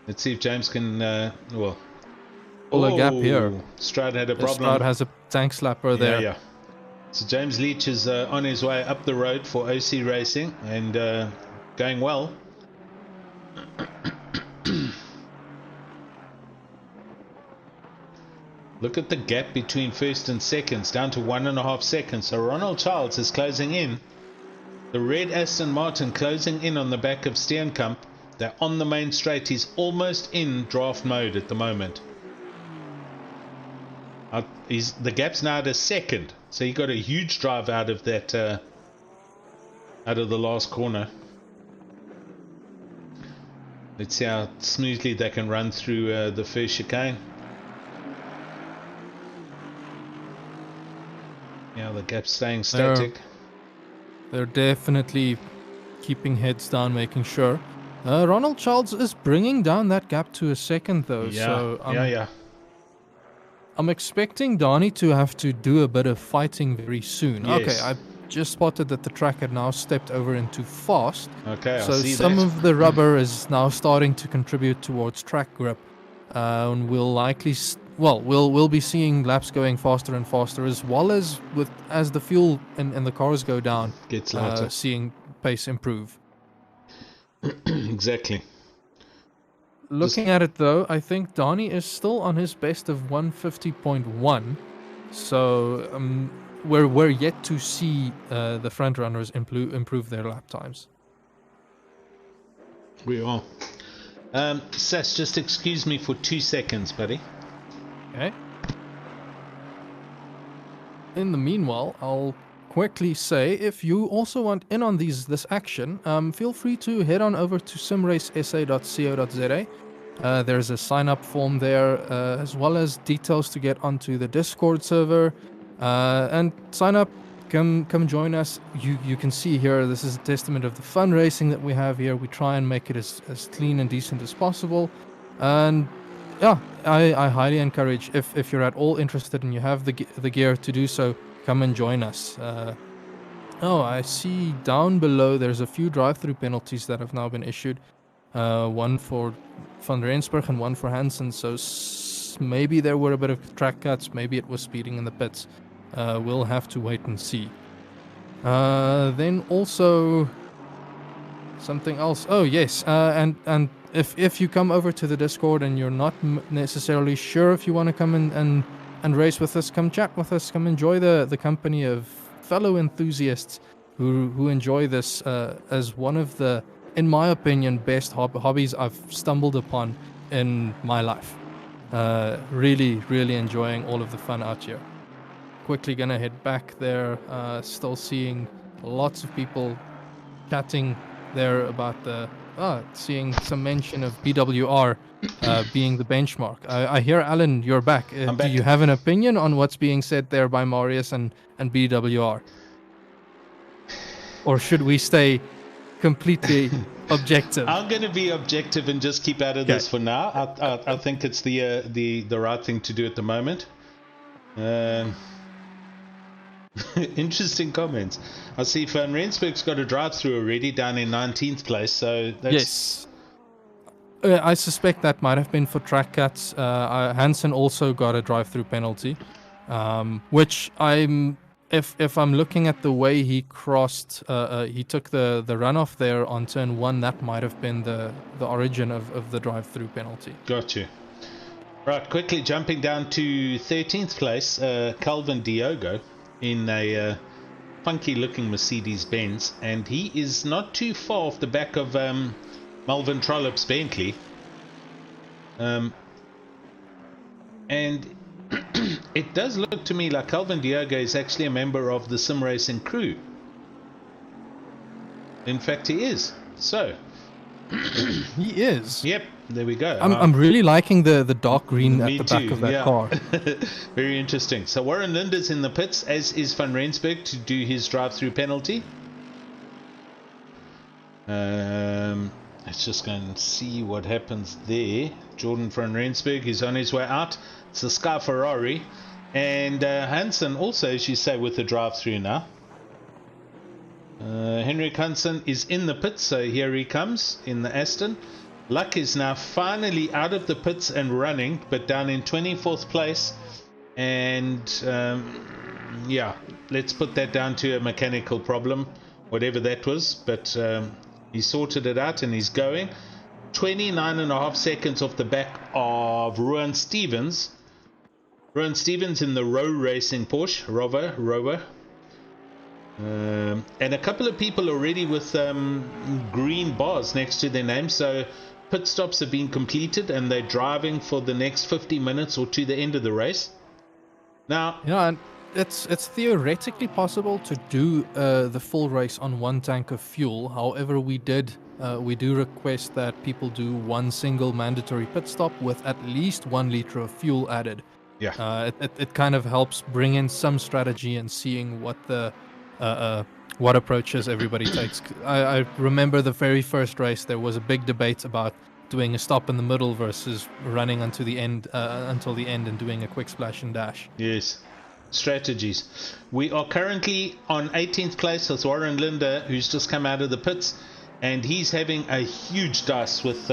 Let's see if James can, pull a gap here. Stroud had a problem. Stroud has a tank slapper there. Yeah. So James Leach is on his way up the road for OC Racing and going well. Look at the gap between first and seconds, down to 1.5 seconds. So Ronald Childs is closing in. The red Aston Martin closing in on the back of Steenkamp. They're on the main straight. He's almost in draft mode at the moment. The gap's now at a second. So he got a huge drive out of that, out of the last corner. Let's see how smoothly they can run through the first chicane. Yeah, the gap's staying static. They're definitely keeping heads down, making sure. Ronald Childs is bringing down that gap to a second, though. Yeah, so I'm expecting Donnie to have to do a bit of fighting very soon. Yes. Okay, I just spotted that the track had now stepped over into fast. Okay, so I see some that. of the rubber is now starting to contribute towards track grip. And we'll likely... we'll be seeing laps going faster and faster, as well as as the fuel in the cars go down, Gets lighter. seeing pace improve. Exactly. Looking at it though, I think Donnie is still on his best of 150.1. So we're yet to see the front runners improve their lap times. We are. Sass, just excuse me for 2 seconds, buddy. Okay. In the meanwhile, I'll quickly say, if you also want in on this action, feel free to head on over to simracesa.co.za. There's a sign-up form there, as well as details to get onto the Discord server. And sign up, come join us. You can see here, this is a testament of the fun racing that we have here. We try and make it as clean and decent as possible. And yeah, I highly encourage, if you're at all interested and you have the gear to do so, come and join us. I see down below there's a few drive-through penalties that have now been issued. One for Van Rensburg and one for Hansen. So maybe there were a bit of track cuts. Maybe it was speeding in the pits. We'll have to wait and see. Then also something else. Oh yes, and if you come over to the Discord and you're not necessarily sure if you want to come and race with us, come chat with us, come enjoy the company of fellow enthusiasts who enjoy this as one of the, in my opinion, best hobbies I've stumbled upon in my life. Really enjoying all of the fun out here. Quickly gonna head back there. Still seeing lots of people chatting there about seeing some mention of BWR being the benchmark. I hear, Alan, you're back. I'm back. Do you have an opinion on what's being said there by Marius and BWR? Or should we stay completely objective? I'm going to be objective and just keep out of this for now. I think it's the right thing to do at the moment. Interesting comments. I see Van Rensburg's got a drive-through already down in 19th place, so that's... Yes. I suspect that might have been for track cuts. Hansen also got a drive-through penalty, which if I'm looking at the way he crossed, he took the runoff there on turn 1, that might have been the origin of the drive-through penalty. Got you. Right, quickly jumping down to 13th place, Calvin Diogo in a funky-looking Mercedes-Benz, and he is not too far off the back of Melvin Trollope's Bentley. And it does look to me like Calvin Diogo is actually a member of the sim racing crew. In fact, he is. So he is. Yep, there we go. I'm really liking the dark green at the back too, of that yeah. car. Very interesting. So Warren Linder's in the pits, as is Van Rensburg, to do his drive-through penalty. Let's just go and see what happens there. Jordan Van Rensburg is on his way out. It's the Sky Ferrari. And Hansen also, as you say, with the drive-through now. Henrik Hansen is in the pits, so here he comes in the Aston. Luck is now finally out of the pits and running, but down in 24th place. And yeah, let's put that down to a mechanical problem, whatever that was. But he sorted it out and he's going. 29.5 seconds off the back of Rowan Stevens. Rowan Stevens in the Row Racing Porsche, Rover. And a couple of people already with green bars next to their name. So pit stops have been completed and they're driving for the next 50 minutes or to the end of the race. Now, and it's theoretically possible to do the full race on one tank of fuel. However, we do request that people do one single mandatory pit stop with at least 1 liter of fuel added. Yeah. It kind of helps bring in some strategy and seeing what what approaches everybody takes. I remember the very first race, there was a big debate about doing a stop in the middle versus running until the end and doing a quick splash and dash. Yes. Strategies. We are currently on 18th place with Warren Linder, who's just come out of the pits, and he's having a huge dice with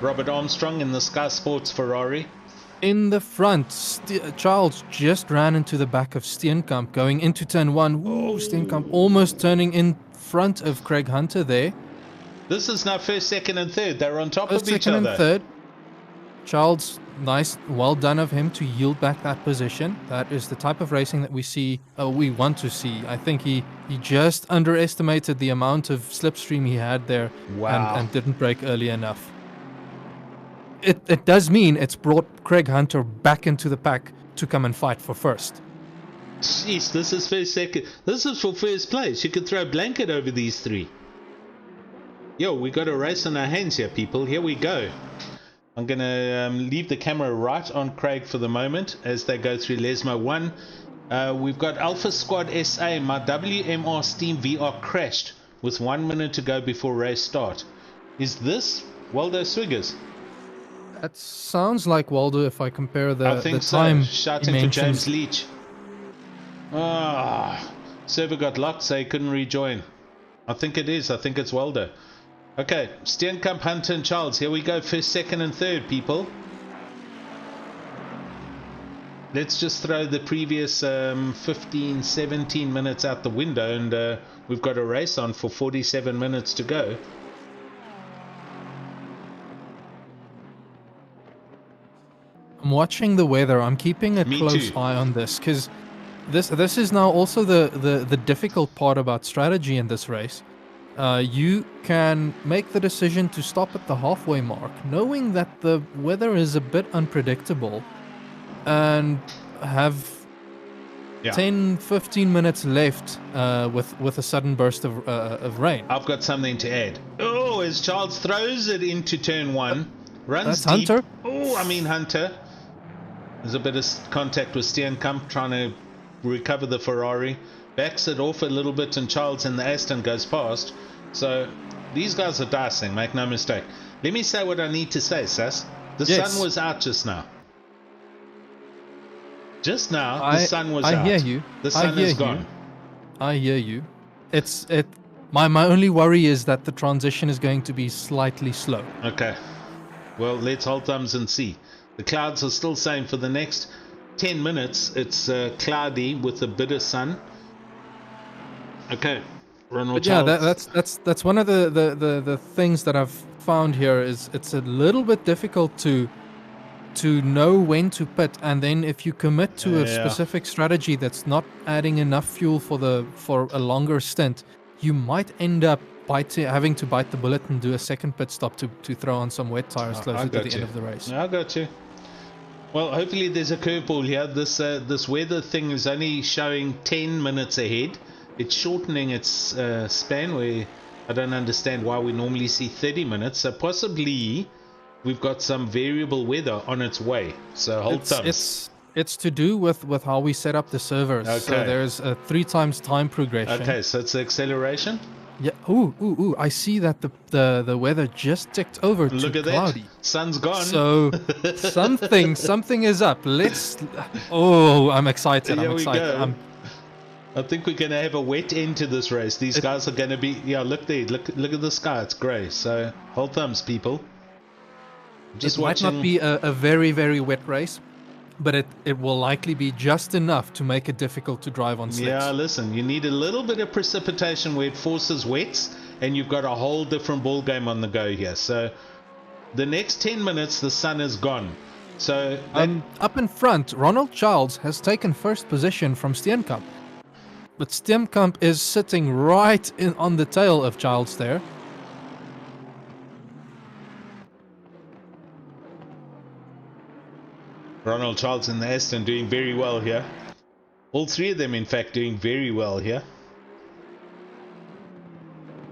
Robert Armstrong in the Sky Sports Ferrari. In the front, Charles just ran into the back of Steenkamp going into turn 1. Ooh, Steenkamp almost turning in front of Craig Hunter there. This is now first, second, and third. They're on top first, of each second, other. And third. Charles nice, well done of him to yield back that position. That is the type of racing that we want to see. I think he just underestimated the amount of slipstream he had there, Wow. and didn't brake early enough. It does mean it's brought Craig Hunter back into the pack to come and fight for first. Jeez, this is for second. This is for first place. You could throw a blanket over these three. Yo, we got a race on our hands here, people. Here we go. I'm going to leave the camera right on Craig for the moment as they go through Lesmo 1. We've got Alpha Squad SA. My WMR Steam VR crashed with 1 minute to go before race start. Is this Waldo Swiggers? That sounds like Waldo if I compare the so. time. Shouting for James Leach. Server got locked, so he couldn't rejoin. I think it is. I think it's Waldo. Okay, Steenkamp, Hunter, and Charles. Here we go. First, second, and third, people. Let's just throw the previous 15, 17 minutes out the window, and we've got a race on for 47 minutes to go. I'm watching the weather. I'm keeping a close eye on this, because this is now also the difficult part about strategy in this race. You can make the decision to stop at the halfway mark, knowing that the weather is a bit unpredictable, and have 10-15 minutes left with a sudden burst of rain. I've got something to add. Oh, as Charles throws it into turn 1, runs That's deep. Hunter. Oh, I mean Hunter. There's a bit of contact with Steenkamp trying to recover the Ferrari. Backs it off a little bit, and Charles in the Aston goes past. So these guys are dicing, make no mistake. Let me say what I need to say, Sass. The sun was out just now. Just now, the sun was out. I hear you. The sun is gone. I hear you. My only worry is that the transition is going to be slightly slow. Okay. Well, let's hold thumbs and see. The clouds are still saying for the next 10 minutes it's cloudy with a bit of sun. Okay. Ronald Charles. That's one of the things that I've found here is it's a little bit difficult to know when to pit, and then if you commit to a specific strategy that's not adding enough fuel for a longer stint, you might end up having to bite the bullet and do a second pit stop to throw on some wet tires closer to the end of the race. I got you. Well, hopefully there's a curveball here. This weather thing is only showing 10 minutes ahead. It's shortening its span, where I don't understand why we normally see 30 minutes. So possibly we've got some variable weather on its way. So hold thumbs. It's to do with how we set up the servers. Okay. So there's a 3 times time progression. Okay, so it's the acceleration. Yeah. Ooh! I see that the weather just ticked over to cloudy. Look at that. Sun's gone. So something is up. I'm excited. Here we go. I think we're going to have a wet end to this race. These guys are going to be... Yeah, look there. Look at the sky. It's grey. So hold thumbs, people. It might not be a very, very wet race, but it will likely be just enough to make it difficult to drive on slicks. Yeah, listen, you need a little bit of precipitation where it forces wets, and you've got a whole different ball game on the go here. So the next 10 minutes, the sun is gone. So up in front, Ronald Charles has taken first position from Steenkamp. But Steenkamp is sitting right on the tail of Charles there. Ronald Charles and the Aston doing very well here. All three of them, in fact, doing very well here.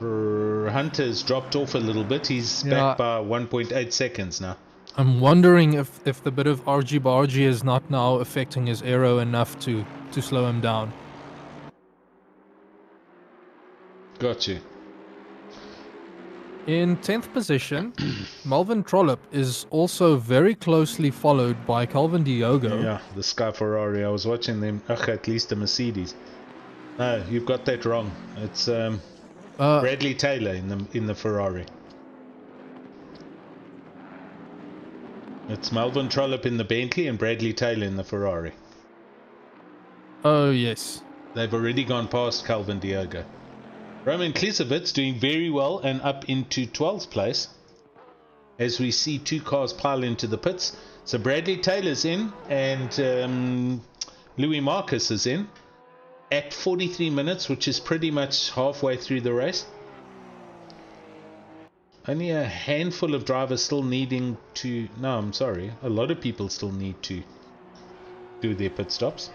Hunter's dropped off a little bit. He's back by 1.8 seconds now. I'm wondering if the bit of argy-bargy is not now affecting his aero enough to slow him down. Got you. In 10th position, Melvin Trollope is also very closely followed by Calvin Diogo. Yeah, the Sky Ferrari. I was watching them. At least the Mercedes. No, you've got that wrong. It's Bradley Taylor in the Ferrari. It's Melvin Trollope in the Bentley and Bradley Taylor in the Ferrari. Oh, yes. They've already gone past Calvin Diogo. Roman Klisevitz doing very well and up into 12th place as we see 2 cars pile into the pits. So Bradley Taylor's in and Louis Marcus is in at 43 minutes, which is pretty much halfway through the race. Only a handful of drivers still needing to... No, I'm sorry. A lot of people still need to do their pit stops.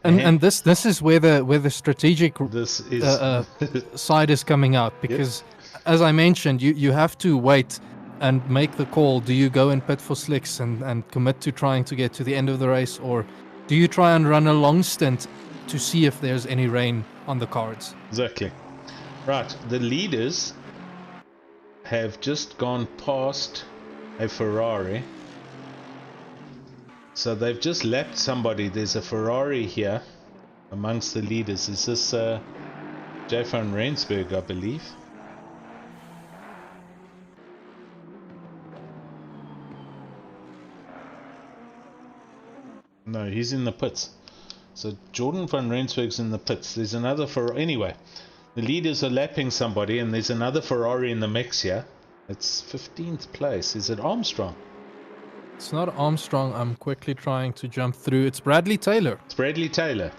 And this is where the strategic side is coming out, because as I mentioned, you have to wait and make the call. Do you go and pit for slicks and commit to trying to get to the end of the race, or do you try and run a long stint to see if there's any rain on the cards? Exactly. Right, the leaders have just gone past a Ferrari. So they've just lapped somebody. There's a Ferrari here amongst the leaders. Is this Jay van Rensburg, I believe? No, he's in the pits. So Jordan van Rensburg's in the pits. There's another Ferrari. Anyway, the leaders are lapping somebody, and there's another Ferrari in the mix here. It's 15th place. Is it Armstrong? It's not Armstrong. I'm quickly trying to jump through. It's Bradley Taylor. It's Bradley Taylor.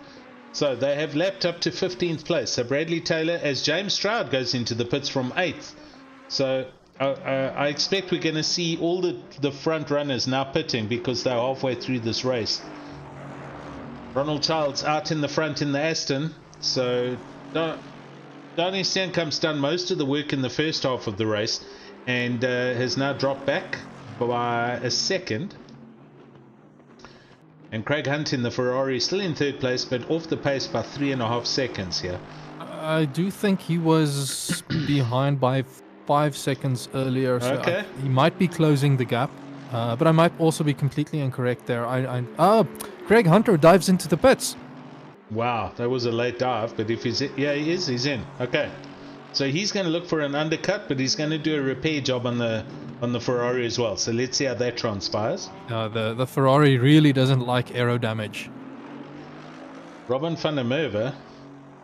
So they have lapped up to 15th place. So Bradley Taylor, as James Stroud goes into the pits from 8th. So I expect we're going to see all the front runners now pitting because they're halfway through this race. Ronald Childs out in the front in the Aston. So Donnie Stenkamp's done most of the work in the first half of the race and has now dropped back by a second. And Craig Hunt in the Ferrari still in third place, but off the pace by 3.5 seconds here. I do think he was behind by 5 seconds earlier, so okay. He might be closing the gap, but I might also be completely incorrect there. Craig Hunter dives into the pits. Wow, that was a late dive, but if he's in, yeah, he's in. Okay, so he's going to look for an undercut, but he's going to do a repair job on the Ferrari as well. So let's see how that transpires. The Ferrari really doesn't like aero damage. Robin van der Merwe.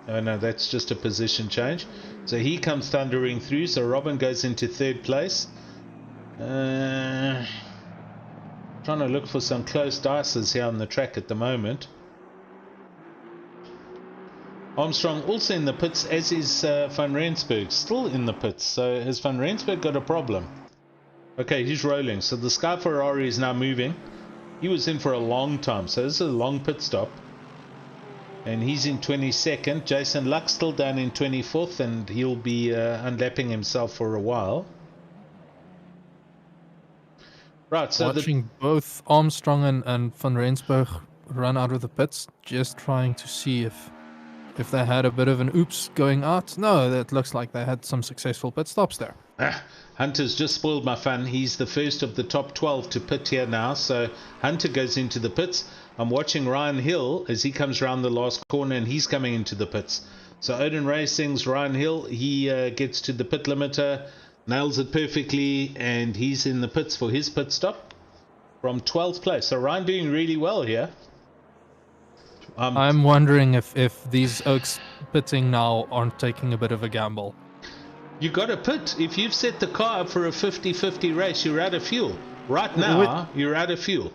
Oh no, that's just a position change. So he comes thundering through. So Robin goes into third place. Trying to look for some close dices here on the track at the moment. Armstrong also in the pits, as is Van Rensburg, still in the pits. So has Van Rensburg got a problem? Okay, he's rolling. So the Sky Ferrari is now moving. He was in for a long time, so this is a long pit stop. And he's in 22nd. Jason Luck still down in 24th, and he'll be unlapping himself for a while. Right, so watching both Armstrong and Van Rensburg run out of the pits, just trying to see if they had a bit of an oops going out. No, that looks like they had some successful pit stops there. Hunter's just spoiled my fun. He's the first of the top 12 to pit here now. So Hunter goes into the pits. I'm watching Ryan Hill as he comes around the last corner and he's coming into the pits. So Odin Racing's Ryan Hill, he gets to the pit limiter, nails it perfectly, and he's in the pits for his pit stop from 12th place. So Ryan doing really well here. I'm wondering if these Oaks pitting now aren't taking a bit of a gamble. You got to pit. If you've set the car up for a 50-50 race, you're out of fuel. Right now, you're out of fuel.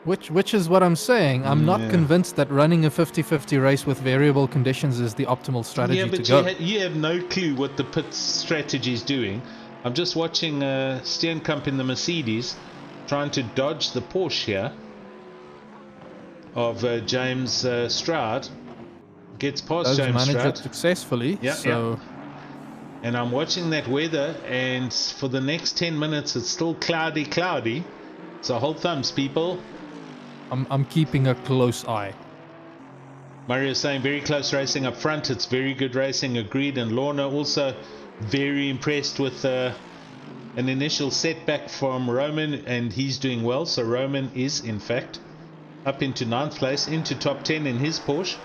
Which is what I'm saying. I'm not convinced that running a 50-50 race with variable conditions is the optimal strategy to go. Yeah, but you have no clue what the pit strategy is doing. I'm just watching Steenkamp in the Mercedes trying to dodge the Porsche here of James Stroud. Gets past James Stroud. Manage it successfully. Yeah. And I'm watching that weather, and for the next 10 minutes it's still cloudy. So hold thumbs, people. I'm keeping a close eye. Mario saying very close racing up front. It's very good racing, agreed. And Lorna also very impressed with an initial setback from Roman, and he's doing well. So Roman is in fact up into 9th place, into top 10 in his Porsche.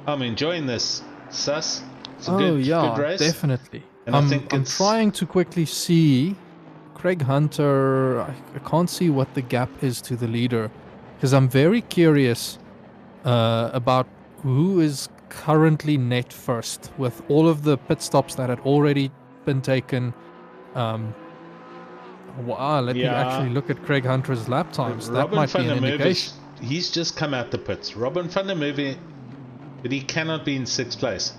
I'm enjoying this, Sus. It's a good race. Definitely. And I'm trying to quickly see Craig Hunter. I can't see what the gap is to the leader, because I'm very curious about who is currently net first with all of the pit stops that had already been taken. Let me actually look at Craig Hunter's lap times. That might be an indication. He's just come out the pits. Robin van der Merwe, but he cannot be in 6th place.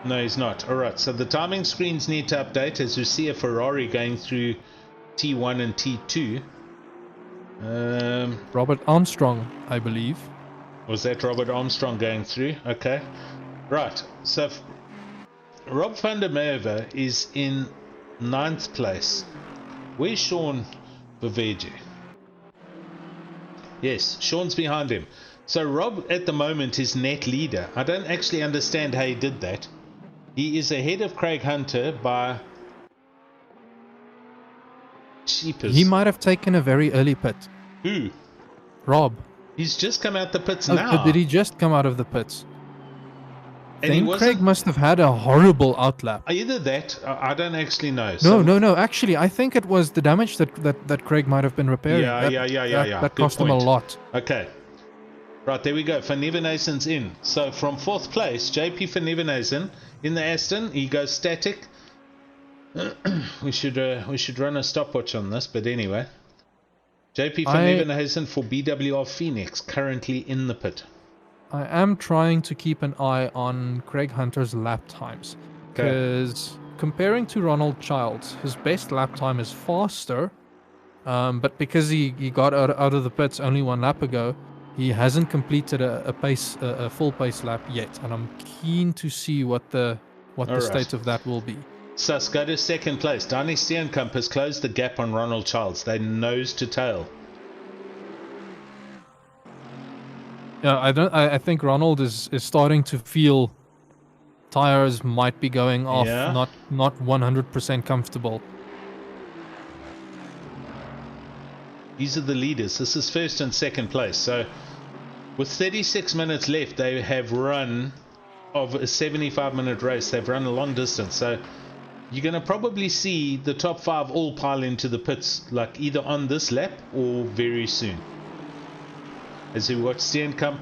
No, he's not. All right, so the timing screens need to update as you see a Ferrari going through T1 and T2. Robert Armstrong, I believe. Was that Robert Armstrong going through? Okay. Right, so Rob van der Merwe is in 9th place. Where's Sean Bavege? Yes, Sean's behind him. So Rob at the moment is net leader. I don't actually understand how he did that. He is ahead of Craig Hunter by cheapest. He might have taken a very early pit. Who? Rob. He's just come out the pits now. Did he just come out of the pits? And then Craig must have had a horrible outlap. Either that, I don't actually know. No. Actually, I think it was the damage that Craig might have been repairing. Yeah. That cost him a lot. Okay. Right, there we go. Van Nieuwenhuizen's in. So from 4th place, JP Van Nieuwenhuizen in the Aston. He goes static. we should run a stopwatch on this, but anyway. JP Van Nieuwenhuizen for BWR Phoenix, currently in the pit. I am trying to keep an eye on Craig Hunter's lap times. Because comparing to Ronald Childs, his best lap time is faster. But because he got out of the pits only 1 lap ago, he hasn't completed a full pace lap yet. And I'm keen to see what the state of that will be. So let's go to 2nd place. Danny Steenkamp has closed the gap on Ronald Childs. They nose to tail. Yeah, I think Ronald is starting to feel tires might be going off, not 100% comfortable. These are the leaders. This is 1st and 2nd place. So with 36 minutes left, they have run of a 75-minute race. They've run a long distance. So you're going to probably see the top 5 all pile into the pits, like either on this lap or very soon. As we watch Steenkamp,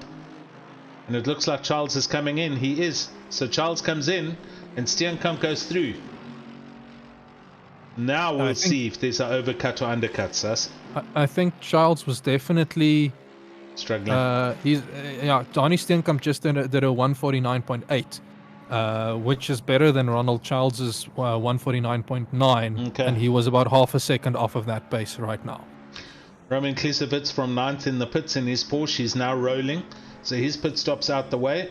and it looks like Charles is coming in. He is. So Charles comes in, and Steenkamp goes through. Now we'll see if there's an overcut or undercut, Sus. I think Charles was definitely struggling. Donnie Steenkamp just did a 149.8, which is better than Ronald Charles's 149.9, okay. And he was about half a second off of that pace right now. Roman Klisevitz from 9th in the pits in his Porsche. He's now rolling. So his pit stop's out the way.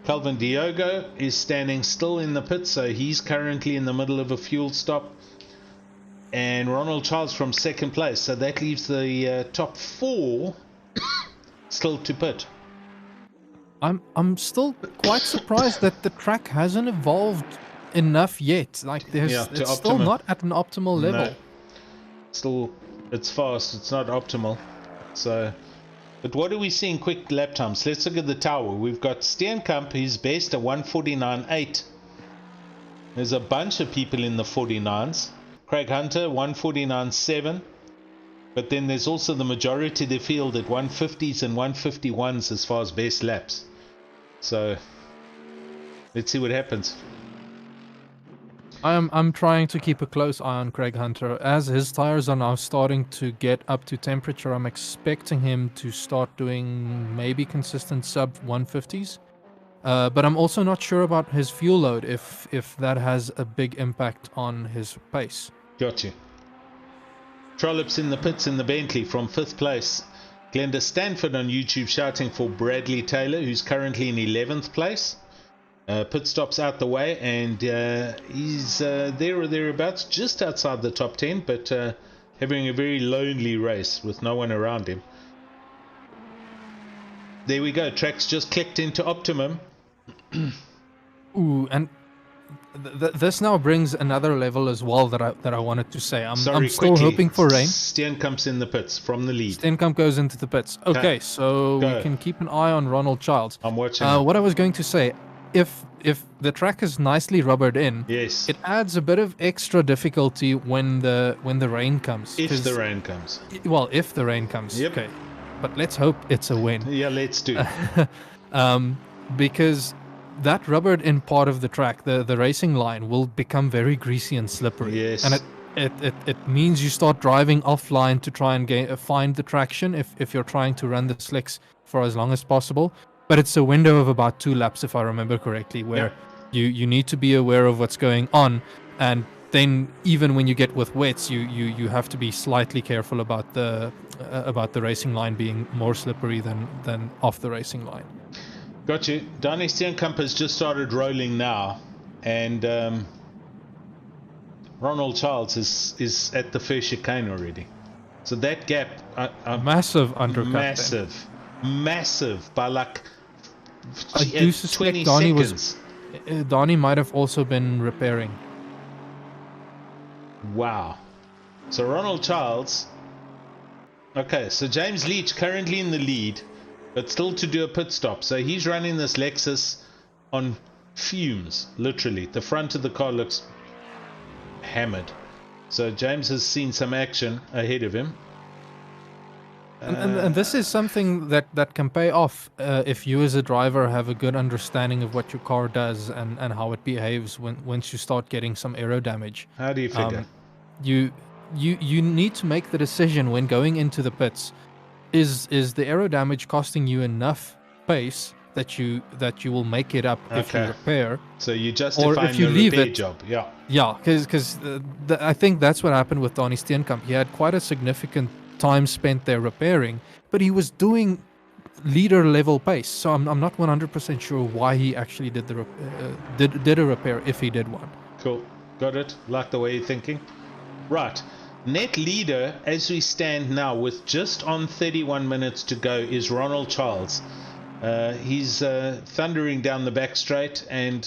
Calvin Diogo is standing still in the pit. So he's currently in the middle of a fuel stop. And Ronald Charles from 2nd place. So that leaves the top 4 still to pit. I'm still quite surprised that the track hasn't evolved enough yet. Like it's still not at an optimal level. No. Still... It's fast, it's not optimal. So, but what are we seeing quick lap times? Let's look at the tower. We've got Steenkamp, his best at 149.8. There's a bunch of people in the 49s. Craig Hunter, 149.7. But then there's also the majority of the field at 150s and 151s as far as best laps. So, let's see what happens. I'm trying to keep a close eye on Craig Hunter. As his tires are now starting to get up to temperature, I'm expecting him to start doing maybe consistent sub 150s. But I'm also not sure about his fuel load, if that has a big impact on his pace. Got you. Trollops in the pits in the Bentley from 5th place. Glenda Stanford on YouTube shouting for Bradley Taylor, who's currently in 11th place. Pit stops out the way, and he's there or thereabouts, just outside the top 10, but having a very lonely race with no one around him. There we go. Track's just clicked into optimum. Ooh, and this now brings another level as well that I wanted to say. I'm still hoping for rain. Steenkamp's in the pits from the lead. Steenkamp goes into the pits. Okay, so we can keep an eye on Ronald Childs. I'm watching. What I was going to say, if the track is nicely rubbered in, yes, it adds a bit of extra difficulty when the rain comes. If the rain comes. Well, if the rain comes. Yep. Okay. but let's hope it's a win. Yeah, let's do. Because that rubbered in part of the track, the racing line, will become very greasy and slippery. Yes. And it means you start driving offline to try and find the traction if you're trying to run the slicks for as long as possible. But it's a window of about 2 laps, if I remember correctly, where you need to be aware of what's going on. And then even when you get with wets, you have to be slightly careful about the racing line being more slippery than off the racing line. Got you. Donny Steenkamp has just started rolling now, and Ronald Charles is at the first chicane already. So that gap, massive undercut. Massive by like I do suspect 20 Donny seconds. Donny might have also been repairing. Wow. So Ronald Charles. Okay, so James Leach currently in the lead, but still to do a pit stop. So he's running this Lexus on fumes, literally. The front of the car looks hammered. So James has seen some action ahead of him. And this is something that can pay off if you as a driver have a good understanding of what your car does and how it behaves once you start getting some aero damage. How do you figure? You need to make the decision when going into the pits. Is the aero damage costing you enough pace that you will make it up if you repair? So you justify the repair job, yeah, because I think that's what happened with Donny Steenkamp. He had quite a significant time spent there repairing, but he was doing leader level pace. So I'm not 100% sure why he actually did did a repair if he did one. Cool, got it. Like the way you're thinking. Right. Net leader as we stand now with just on 31 minutes to go is Ronald Charles. He's thundering down the back straight, and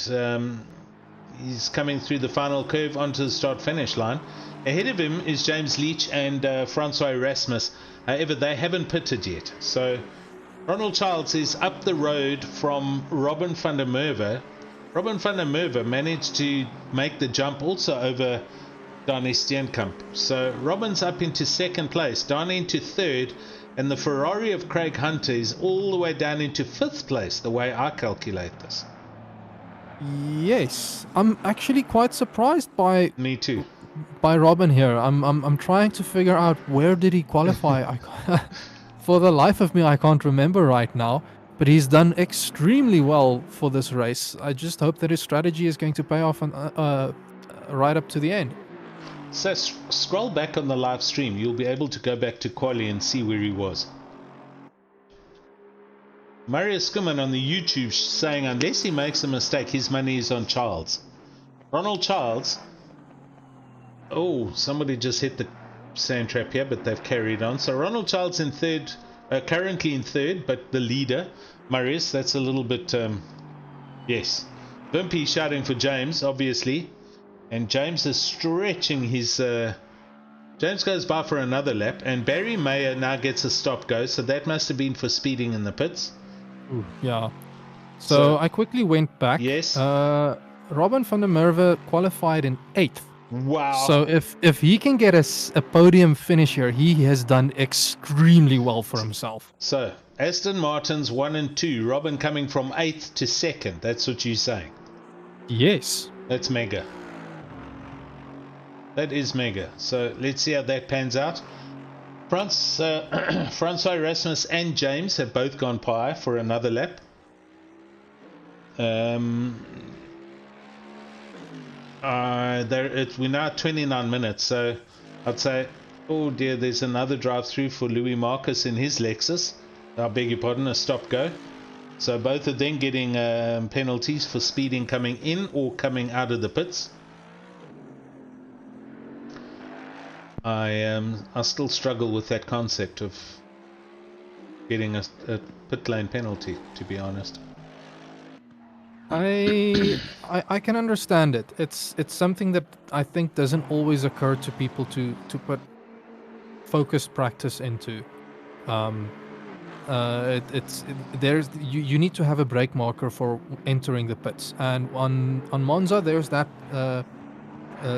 he's coming through the final curve onto the start finish line. Ahead of him is James Leach and Francois Erasmus. However, they haven't pitted yet. So Ronald Charles is up the road from Robin van der Merwe. Robin van der Merwe managed to make the jump also over Donny Steenkamp. So Robin's up into second place, Donny into third, and the Ferrari of Craig Hunter is all the way down into fifth place, the way I calculate this. Yes, I'm actually quite surprised by. Me too. By Robin here. I'm trying to figure out where did he qualify. For the life of me, I can't remember right now. But he's done extremely well for this race. I just hope that his strategy is going to pay off right up to the end. So scroll back on the live stream. You'll be able to go back to quali and see where he was. Marius Skimman on the YouTube saying unless he makes a mistake, his money is on Charles. Ronald Charles. Oh, somebody just hit the sand trap here, but they've carried on. So Ronald Charles in third, currently in third, but the leader, Marius, that's a little bit, yes. Bimpy shouting for James, obviously. And James is stretching his, James goes by for another lap. And Barry Mayer now gets a stop go, so that must have been for speeding in the pits. Ooh, yeah. So I quickly went back. Yes. Robin van der Merwe qualified in 8th. Wow. So if he can get a podium finish here, he has done extremely well for himself. So Aston Martin's 1 and 2. Robin coming from 8th to 2nd. That's what you're saying. Yes. That's mega. That is mega. So let's see how that pans out. Francois Erasmus and James have both gone by for another lap. We're now at 29 minutes, so I'd say, oh dear, there's another drive through for Louis Marcus in his Lexus. I beg your pardon, a stop go. So both of them getting penalties for speeding coming in or coming out of the pits. I still struggle with that concept of getting a pit lane penalty, to be honest. I can understand it. It's something that I think doesn't always occur to people to put focused practice into. You need to have a brake marker for entering the pits, and on Monza there's that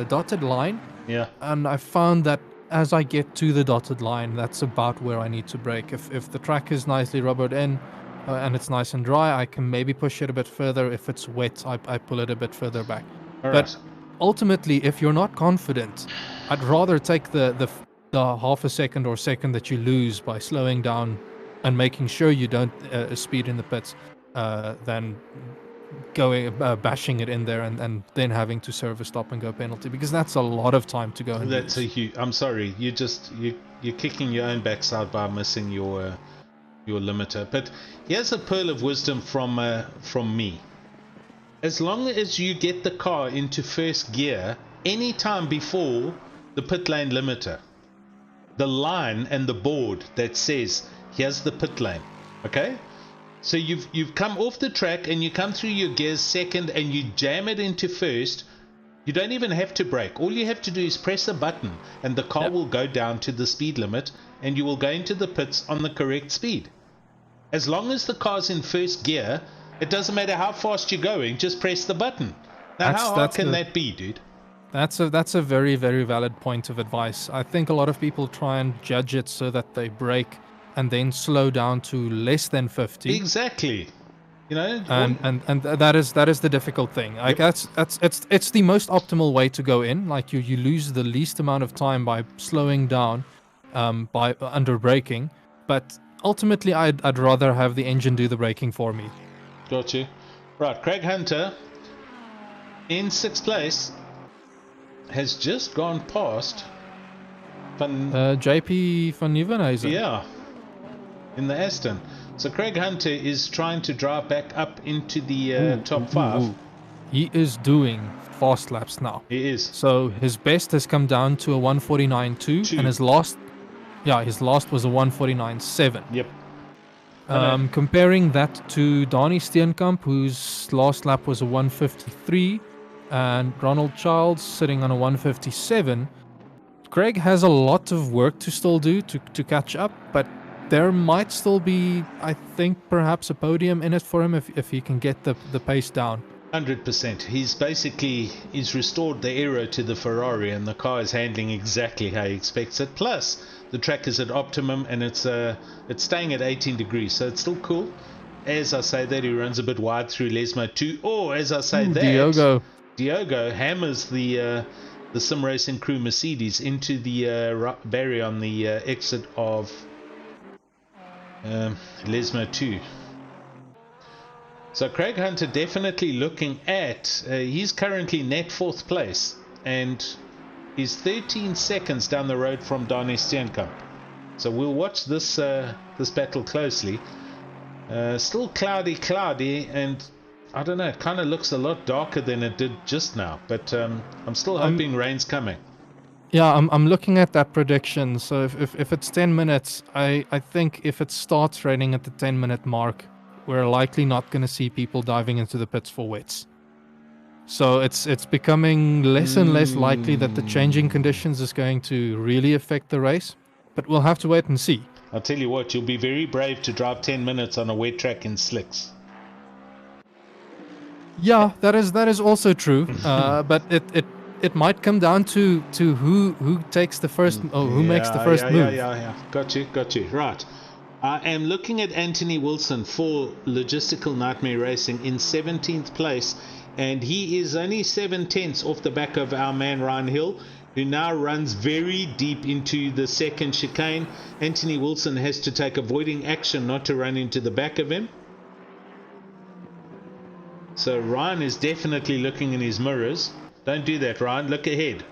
dotted line. Yeah. And I found that as I get to the dotted line, that's about where I need to brake. If the track is nicely rubbered in and it's nice and dry, I can maybe push it a bit further. If it's wet, I pull it a bit further back. All But right. ultimately, if you're not confident, I'd rather take the half a second or second that you lose by slowing down and making sure you don't speed in the pits than going bashing it in there and then having to serve a stop and go penalty, because that's a lot of time to go and That's lose. a huge. I'm sorry. You're kicking your own backside by missing your limiter. But here's a pearl of wisdom from me. As long as you get the car into first gear any time before the pit lane limiter, the line and the board that says here's the pit lane, okay? So you've come off the track and you come through your gears second and you jam it into first. You don't even have to brake. All you have to do is press a button and the car will go down to the speed limit and you will go into the pits on the correct speed. As long as the car's in first gear, it doesn't matter how fast you're going, just press the button. Now, how hard can that be, dude? That's a very, very valid point of advice. I think a lot of people try and judge it so that they brake and then slow down to less than 50. Exactly. You know, and that is the difficult thing. Like it's the most optimal way to go in. Like you lose the least amount of time by slowing down, by under braking. But ultimately, I'd rather have the engine do the braking for me. Got you. Right, Craig Hunter in 6th place has just gone past JP van Nieuwenhuizen. Yeah, in the Aston. So Craig Hunter is trying to drive back up into the top 5. He is doing fast laps now. He is. So his best has come down to a 149.2 and his last was a 149.7. Yep. Comparing that to Donnie Steenkamp, whose last lap was a 153, and Ronald Childs sitting on a 157, Craig has a lot of work to still do to catch up, but there might still be, I think, perhaps a podium in it for him if he can get the pace down. 100%. He's restored the aero to the Ferrari, and the car is handling exactly how he expects it. Plus, the track is at optimum, and it's staying at 18 degrees, so it's still cool. As I say that, he runs a bit wide through Lesmo 2. Or as I say that, Diogo hammers the sim racing crew Mercedes into the barrier on the exit of Lesmo 2. So Craig Hunter definitely looking at, he's currently net 4th place and is 13 seconds down the road from Donnie Steenkamp. So we'll watch this battle closely. Still cloudy, and I don't know, it kind of looks a lot darker than it did just now, but I'm still hoping rain's coming. Yeah, I'm looking at that prediction. So if it's 10 minutes, I think if it starts raining at the 10-minute mark, we're likely not going to see people diving into the pits for wets. So it's becoming less and less likely that the changing conditions is going to really affect the race, but we'll have to wait and see. I'll tell you what, you'll be very brave to drive 10 minutes on a wet track in slicks. Yeah, that is also true. But it might come down to who takes the first or who makes the first move. Yeah. Got you. Right. I am looking at Anthony Wilson for Logistical Nightmare Racing in 17th place, and he is only 7/10 off the back of our man Ryan Hill, who now runs very deep into the second chicane. Anthony Wilson has to take avoiding action not to run into the back of him. So Ryan is definitely looking in his mirrors. Don't do that, Ryan. Look ahead.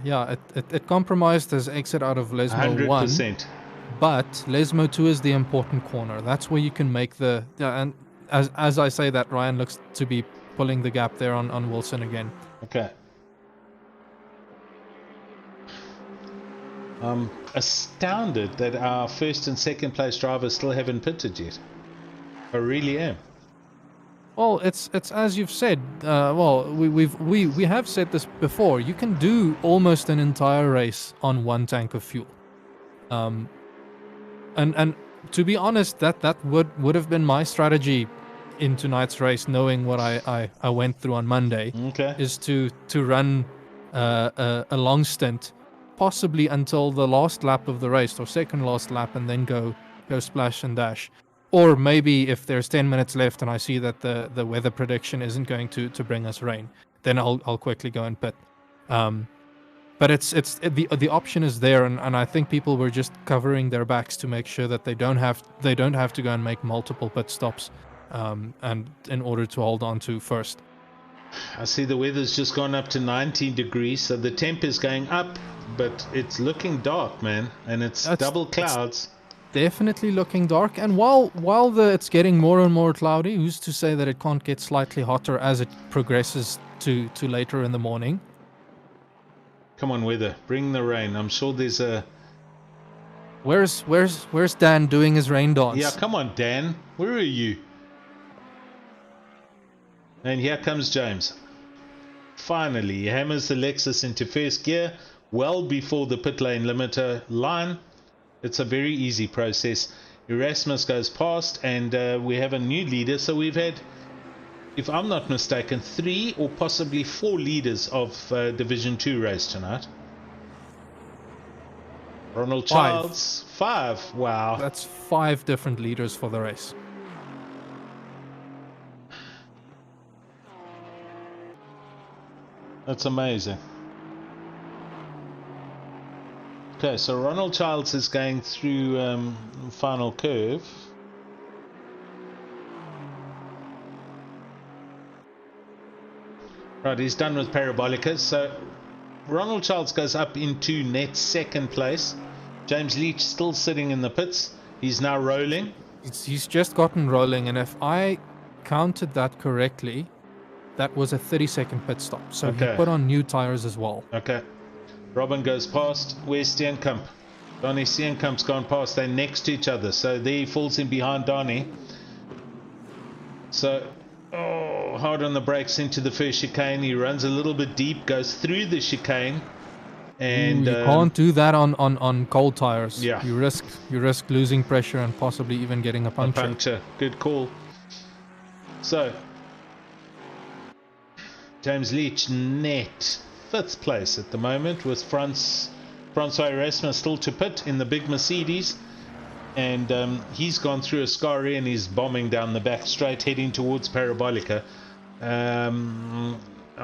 Yeah, it compromised his exit out of Lesmo 100%. 1. But Lesmo 2 is the important corner. That's where you can make the... and as I say that, Ryan looks to be pulling the gap there on Wilson again. Okay. I'm astounded that our first and second place drivers still haven't pitted yet. I really am. Well, it's as you've said. We have said this before. You can do almost an entire race on one tank of fuel. And to be honest, that would have been my strategy in tonight's race, knowing what I went through on Monday. Okay. Is to run a long stint, possibly until the last lap of the race or second last lap, and then go splash and dash. Or maybe if there's 10 minutes left and I see that the weather prediction isn't going to bring us rain, then I'll quickly go and pit. But the option is there, and I think people were just covering their backs to make sure that they don't have to go and make multiple pit stops, and in order to hold on to first. I see the weather's just gone up to 19 degrees, so the temp is going up, but it's looking dark, man, and it's double clouds. It's definitely looking dark, and while it's getting more and more cloudy, who's to say that it can't get slightly hotter as it progresses to later in the morning? Come on, weather, bring the rain. I'm sure there's a... Where's Dan doing his rain dance? Yeah, come on, Dan. Where are you? And here comes James. Finally, he hammers the Lexus into first gear well before the pit lane limiter line. It's a very easy process. Erasmus goes past, and we have a new leader. So we've had, if I'm not mistaken, 3 or possibly 4 leaders of Division 2 race tonight. Ronald Childs, 5. Wow. That's 5 different leaders for the race. That's amazing. Okay, so Ronald Childs is going through final curve. Right, he's done with Parabolica. So Ronald Childs goes up into net second place. James Leach still sitting in the pits. He's now rolling. He's just gotten rolling, and if I counted that correctly, that was a 30-second pit stop. So he put on new tires as well. Okay. Robin goes past. Where's Steenkamp? Donnie Steenkamp's gone past. They're next to each other. So there he falls in behind Donnie. So, hard on the brakes into the first chicane. He runs a little bit deep, goes through the chicane. And you can't do that on cold tires. Yeah. You risk losing pressure and possibly even getting a puncture. Good call. So, James Leach net 5th place at the moment, with Francois Erasmus still to pit in the big Mercedes, and he's gone through a Ascari and he's bombing down the back straight, heading towards Parabolica. I'm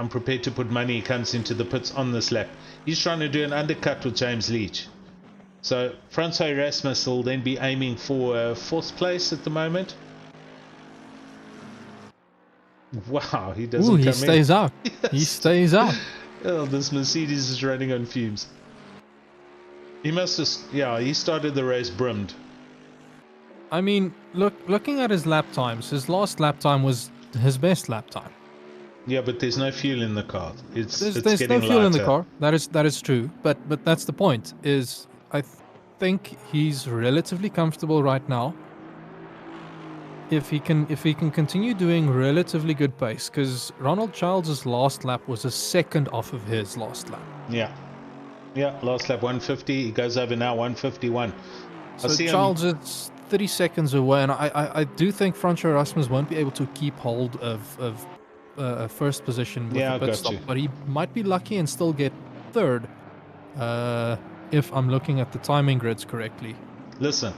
prepared to put money he comes into the pits on this lap. He's trying to do an undercut with James Leach. So Francois Erasmus will then be aiming for 4th place at the moment. Wow, he doesn't come in. He stays out. Yes. He stays out. Oh, this Mercedes is running on fumes. He must have... Yeah, he started the race brimmed. I mean, looking at his lap times, his last lap time was his best lap time. Yeah, but there's no fuel in the car. There's no fuel in the car. That is true. But that's the point. Is I think he's relatively comfortable right now. If he can continue doing relatively good pace, because Ronald Childs' last lap was a second off of his last lap. Yeah, last lap 150. He goes over now 151. So Childs is 30 seconds away, and I do think Francois Erasmus won't be able to keep hold of first position with the pit stop, but he might be lucky and still get 3rd, if I'm looking at the timing grids correctly. Listen,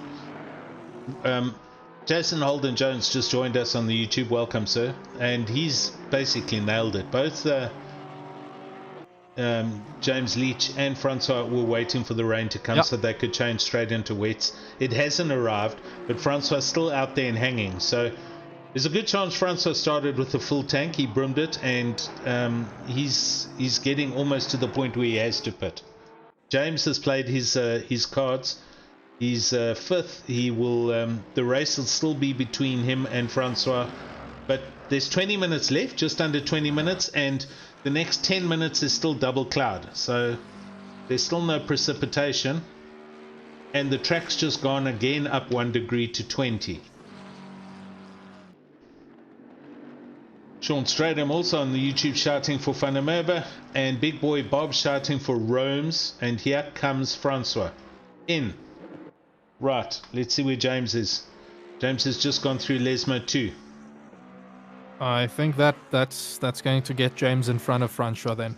Jason Holden Jones just joined us on the YouTube. Welcome, sir. And he's basically nailed it. Both James Leach and Francois were waiting for the rain to come so they could change straight into wets. It hasn't arrived, but Francois is still out there and hanging. So there's a good chance Francois started with a full tank. He brimmed it, and he's getting almost to the point where he has to pit. James has played his cards. He's 5th. He will. The race will still be between him and Francois, but there's 20 minutes left, just under 20 minutes, and the next 10 minutes is still double cloud. So there's still no precipitation, and the track's just gone again up 1 degree to 20. Sean Stradham also on the YouTube shouting for Fanamerba, and Big Boy Bob shouting for Rome's, and here comes Francois in. Right, let's see where James is. James has just gone through Lesmo 2. I think that's going to get James in front of Francois then.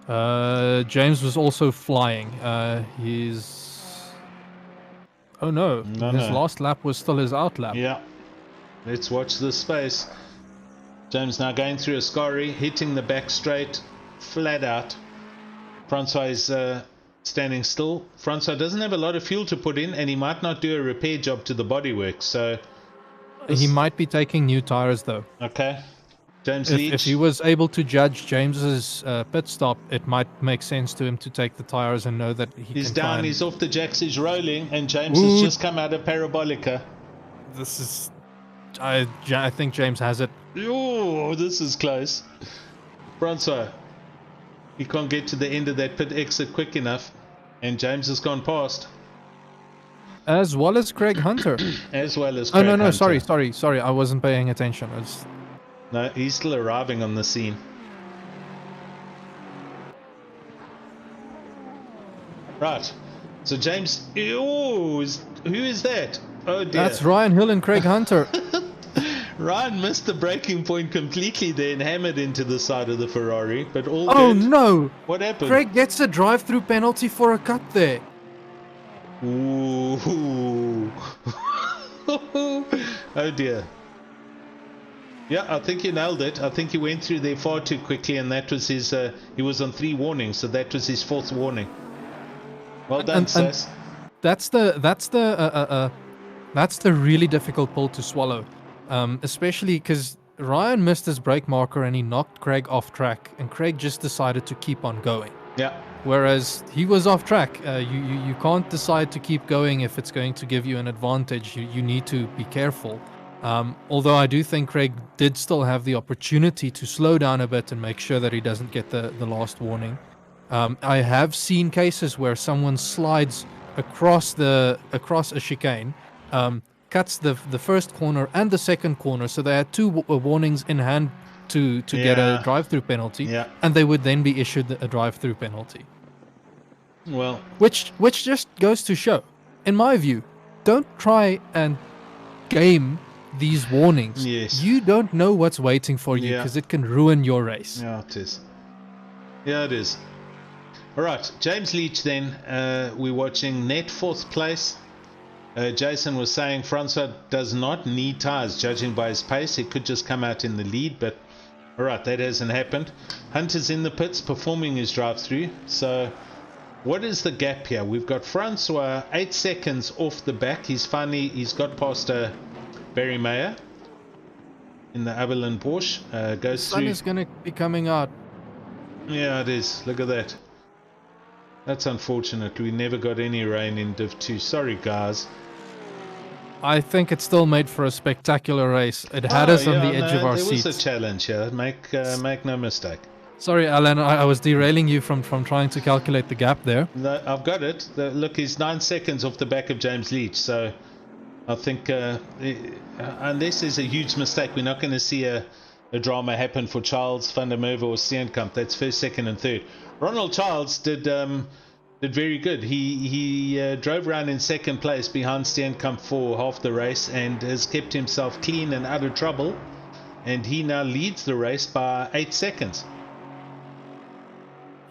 James was also flying. Oh no, his last lap was still his out lap. Yeah. Let's watch this space. James now going through Ascari, hitting the back straight, flat out. Francois is standing still. Francois doesn't have a lot of fuel to put in, and he might not do a repair job to the bodywork, so... He might be taking new tires, though. Okay. James Leach. If he was able to judge James's pit stop, it might make sense to him to take the tires and know that he's down, he's off the jacks, he's rolling, and James has just come out of Parabolica. This is... I think James has it. Oh, this is close. Francois, he can't get to the end of that pit exit quick enough, and James has gone past. As well as Craig Hunter. As well as Craig Hunter. Sorry, I wasn't paying attention. No, he's still arriving on the scene. Right, so James, who is that? Oh dear. That's Ryan Hill and Craig Hunter. Ryan missed the braking point completely there and hammered into the side of the Ferrari, but all good. Oh no! What happened? Craig gets a drive-through penalty for a cut there. Ooh. Oh dear. Yeah, I think you nailed it. I think he went through there far too quickly, and that was his... he was on 3 warnings, so that was his 4th warning. Well done, Sass. That's the really difficult pill to swallow, especially because Ryan missed his brake marker and he knocked Craig off track, and Craig just decided to keep on going. Yeah. Whereas he was off track. You can't decide to keep going if it's going to give you an advantage. You need to be careful. Although I do think Craig did still have the opportunity to slow down a bit and make sure that he doesn't get the last warning. I have seen cases where someone slides across a chicane, cuts the first corner and the second corner, so they had 2 warnings in hand to get a drive-through penalty, and they would then be issued a drive-through penalty. Well, which just goes to show, in my view, don't try and game these warnings. Yes. You don't know what's waiting for you because it can ruin your race. Yeah, it is. Yeah, it is. All right, James Leach then. We're watching net 4th place. Jason was saying Francois does not need tyres, judging by his pace. He could just come out in the lead, but all right, that hasn't happened. Hunter's in the pits performing his drive-through. So what is the gap here? We've got Francois 8 seconds off the back. He's got past Barry Mayer in the Avalon Porsche. Goes the sun through. is going to be coming out. Yeah, it is. Look at that. That's unfortunate. We never got any rain in Div 2. Sorry, guys. I think it still made for a spectacular race. It had us on the edge of our seats. There was a challenge here. Make no mistake. Sorry, Alan. I was derailing you from trying to calculate the gap there. No, I've got it. Look, he's 9 seconds off the back of James Leach. So I think unless there's a huge mistake, we're not going to see a drama happen for Charles, Van der Merwe or Steenkamp. That's 1st, 2nd and 3rd. Ronald Charles did very good. He drove around in 2nd place behind Steenkamp for half the race and has kept himself clean and out of trouble. And he now leads the race by 8 seconds.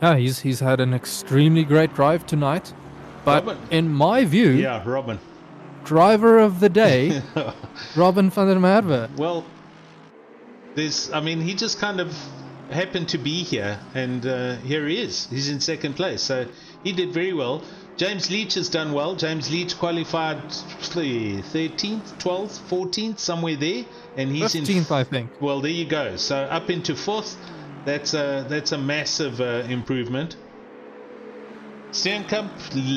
Yeah, he's had an extremely great drive tonight. But Robin. In my view... Yeah, Robin. Driver of the day, Robin van der Merwe. Well, he just kind of happened to be here, and here he is. He's in 2nd place, so he did very well. James Leach has done well. James Leach qualified 13th, 12th, 14th, somewhere there, and he's 15th, I think. Well, there you go. So up into 4th. That's a massive improvement. Steenkamp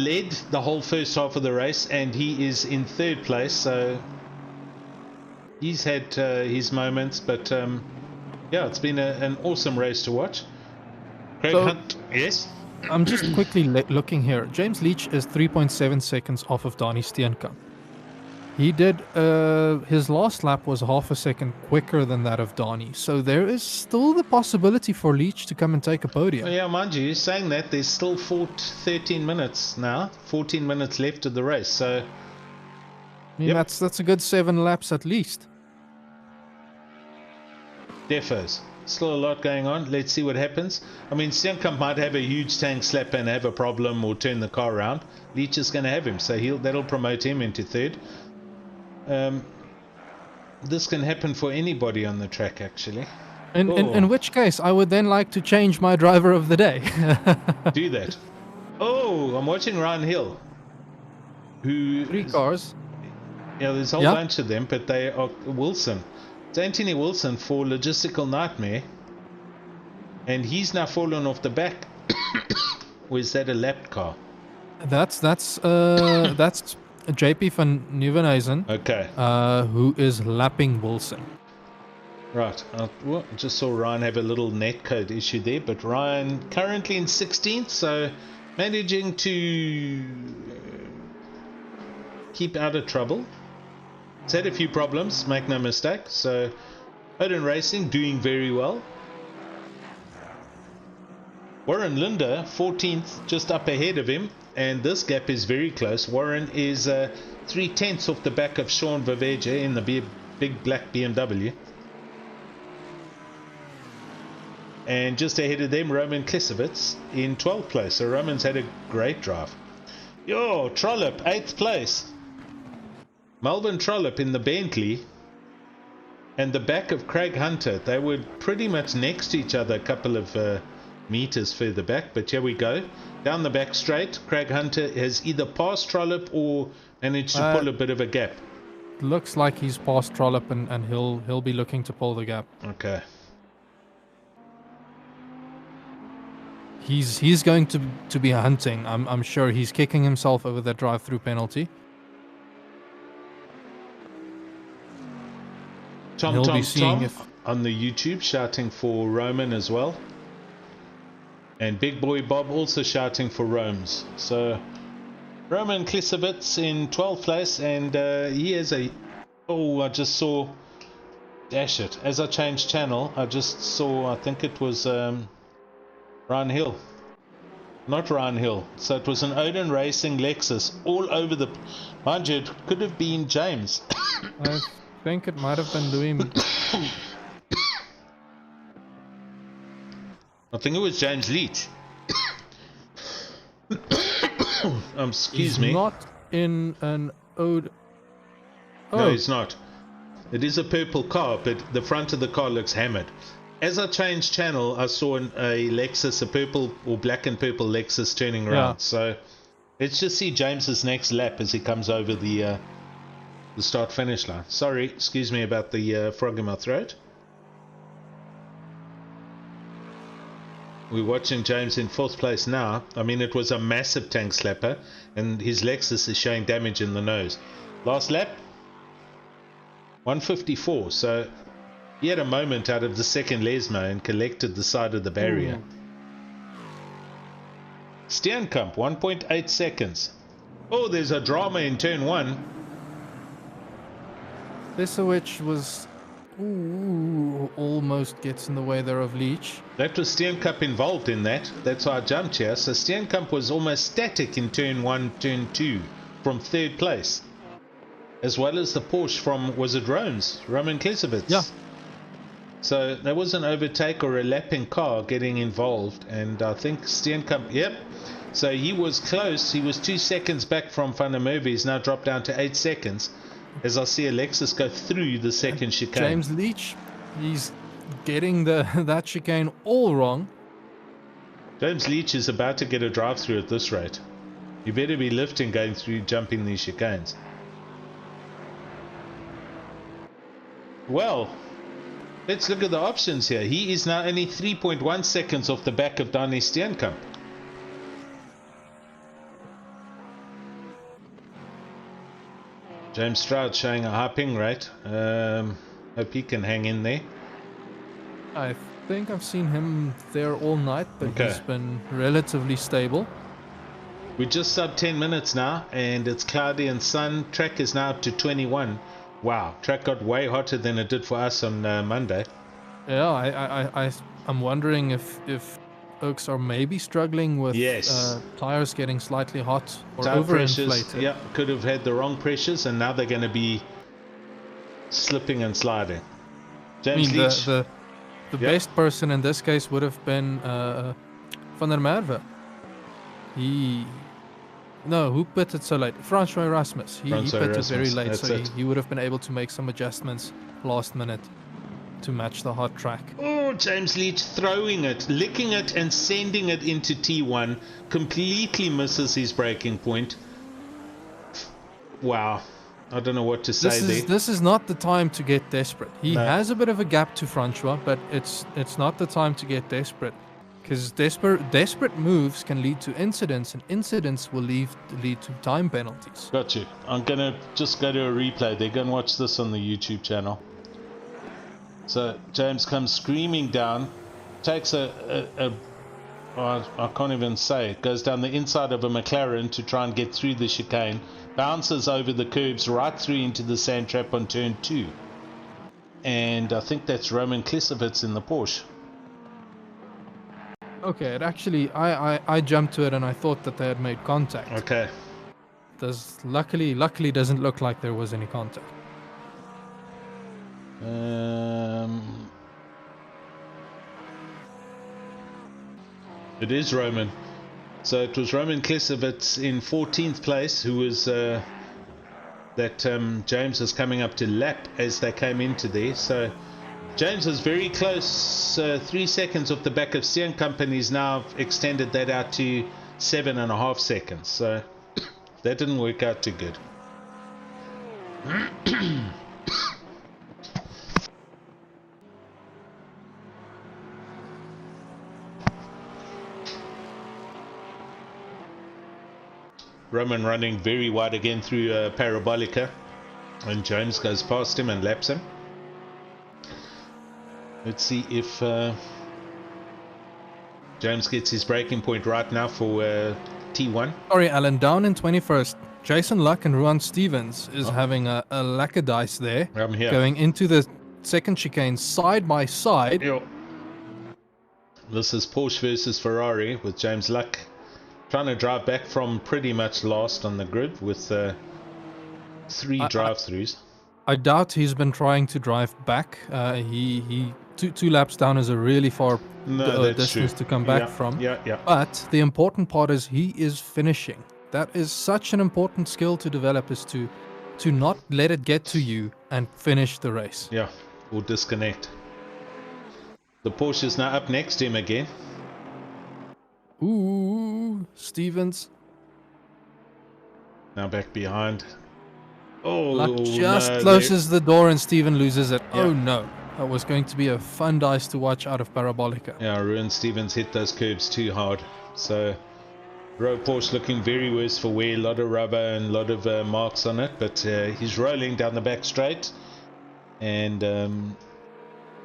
led the whole first half of the race, and he is in 3rd place. So he's had his moments, but yeah, it's been an awesome race to watch. Craig Hunt, yes? I'm just quickly looking here. James Leach is 3.7 seconds off of Donnie Steenkamp. He did, his last lap was half a second quicker than that of Donnie. So there is still the possibility for Leach to come and take a podium. Yeah, mind you, saying that, there's still 13 minutes now. 14 minutes left of the race, so... I mean, that's a good 7 laps at least. Defos. Still a lot going on. Let's see what happens. I mean, Steenkamp might have a huge tank slap and have a problem or turn the car around. Leach is going to have him, so that'll promote him into third. This can happen for anybody on the track, actually. In which case, I would then like to change my driver of the day. Do that. Oh, I'm watching Ryan Hill. 3 cars. Yeah, there's a whole bunch of them, but they are Wilson. It's Anthony Wilson for Logistical Nightmare. And he's now fallen off the back. Or is that a lapped car? That's JP van Nieuwenhuizen. Okay. Who is lapping Wilson. Right. Just saw Ryan have a little netcode issue there, but Ryan currently in 16th, so managing to keep out of trouble. It's had a few problems, make no mistake. So Odin Racing doing very well. Warren Linder 14th, just up ahead of him, and this gap is very close. Warren is 3/10 off the back of Sean Verveja in the big black BMW. And just ahead of them, Roman Klisevitz in 12th place. So Roman's had a great drive. Yo, Trollope, 8th place. Melvin Trollope in the Bentley and the back of Craig Hunter. They were pretty much next to each other a couple of meters further back, but here we go. Down the back straight, Craig Hunter has either passed Trollope or managed to pull a bit of a gap. Looks like he's passed Trollope and he'll be looking to pull the gap. Okay. He's going to be hunting. I'm sure he's kicking himself over that drive-through penalty. Tom on the YouTube shouting for Roman as well. And Big Boy Bob also shouting for Rome's. So Roman Klisevitz in 12th place, and he has a... Oh, I just saw... Dash it. As I changed channel, I just saw, I think it was Ryan Hill. Not Ryan Hill. So it was an Odin Racing Lexus all over the... Mind you, it could have been James. I think it might have been Louis. I think it was James Leach. Excuse me. He's not in an Ode. Oh. No, he's not. It is a purple car, but the front of the car looks hammered. As I changed channel, I saw a Lexus, a purple or black and purple Lexus turning around. So let's just see James's next lap as he comes over the start-finish line. Sorry, excuse me about the frog in my throat. We're watching James in 4th place now. I mean, it was a massive tank slapper, and his Lexus is showing damage in the nose. Last lap, 154. So he had a moment out of the second Lesmo and collected the side of the barrier. Steenkamp, 1.8 seconds. Oh, there's a drama in turn 1. Lisowicz was almost gets in the way there of Leach. That was Steenkamp involved in that. That's why I jumped here. So Steenkamp was almost static in turn 1, turn 2 from 3rd place. As well as the Porsche from, was it Roman Klisevitz? Yeah. So there was an overtake or a lapping car getting involved, and I think Steenkamp, yep. So he was close. He was 2 seconds back from Van der Merwe. He's now dropped down to 8 seconds. As I see Alexis go through the second chicane. James Leach, he's getting that chicane all wrong. James Leach is about to get a drive-through at this rate. You better be lifting going through, jumping these chicanes. Well, let's look at the options here. He is now only 3.1 seconds off the back of Danny Steenkamp. James Stroud showing a high ping rate. Hope he can hang in there. I think I've seen him there all night, but he's been relatively stable. We're just sub 10 minutes now, and it's cloudy and sun. Track is now up to 21. Wow, track got way hotter than it did for us on Monday. Yeah, I'm wondering if Oaks are maybe struggling with tires getting slightly hot or overinflated. Yeah, could have had the wrong pressures, and now they're going to be slipping and sliding. James Leach. The The best person in this case would have been Van der Merwe. Who pitted so late? Francois Erasmus. He pitted very late, so he would have been able to make some adjustments last minute to match the hot track. Oh, James Leach throwing it, licking it and sending it into T1. Completely misses his breaking point. Wow. I don't know what to say there. This is not the time to get desperate. He has a bit of a gap to Francois, but it's not the time to get desperate. Because desperate moves can lead to incidents, and incidents will lead to time penalties. Got you. I'm going to just go to a replay. They're going to watch this on the YouTube channel. So James comes screaming down, takes I can't even say it, goes down the inside of a McLaren to try and get through the chicane, bounces over the curbs right through into the sand trap on turn 2. And I think that's Roman Klisovitz in the Porsche. Okay, it actually, I jumped to it and I thought that they had made contact. Okay. Luckily doesn't look like there was any contact. It is Roman. So it was Roman Klisovitz in 14th place, who was James was coming up to lap as they came into there. So James was very close, 3 seconds off the back of Sean Company's now extended that out to 7.5 seconds. So that didn't work out too good. Roman running very wide again through Parabolica, and James goes past him and laps him. Let's see if James gets his breaking point right now for T1. Sorry, Alan, down in 21st. Jason Luck and Ruan Stevens is having a lack of dice there. I'm here. Going into the second chicane side by side. Yo. This is Porsche versus Ferrari with James Luck trying to drive back from pretty much last on the grid with 3 drive-throughs. I doubt he's been trying to drive back. He two laps down is a really far distance to come back from. Yeah. But the important part is he is finishing. That is such an important skill to develop, is to not let it get to you and finish the race. Yeah, or disconnect. The Porsche is now up next to him again. Ooh, Stevens. Now back behind. Oh, Luck just closes the door and Steven loses it. Yeah. Oh no. That was going to be a fun dice to watch out of Parabolica. Yeah, Ruan Stevens hit those curbs too hard. So, road Porsche looking very worse for wear. A lot of rubber and a lot of marks on it. But he's rolling down the back straight. And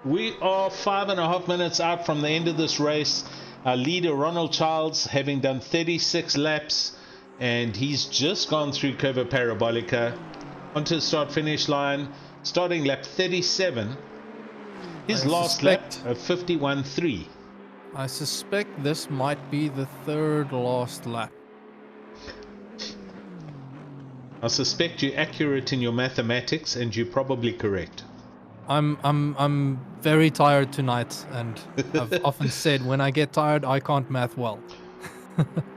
we are 5.5 minutes out from the end of this race. Our leader, Ronald Childs, having done 36 laps. And he's just gone through Curva Parabolica onto the start-finish line. Starting lap 37. His last lap of 51.3. I suspect this might be the third last lap. I suspect you're accurate in your mathematics, and you're probably correct. I'm very tired tonight, and I've often said when I get tired I can't math well.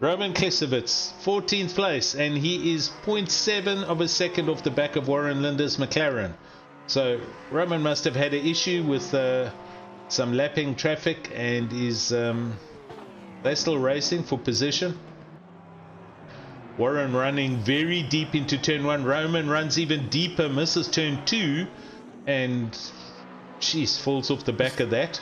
Roman Klisovitz, 14th place, and he is 0.7 of a second off the back of Warren Linder's McLaren. So Roman must have had an issue with some lapping traffic, and is they're still racing for position. Warren running very deep into turn 1. Roman runs even deeper, misses turn 2, and jeez, falls off the back of that.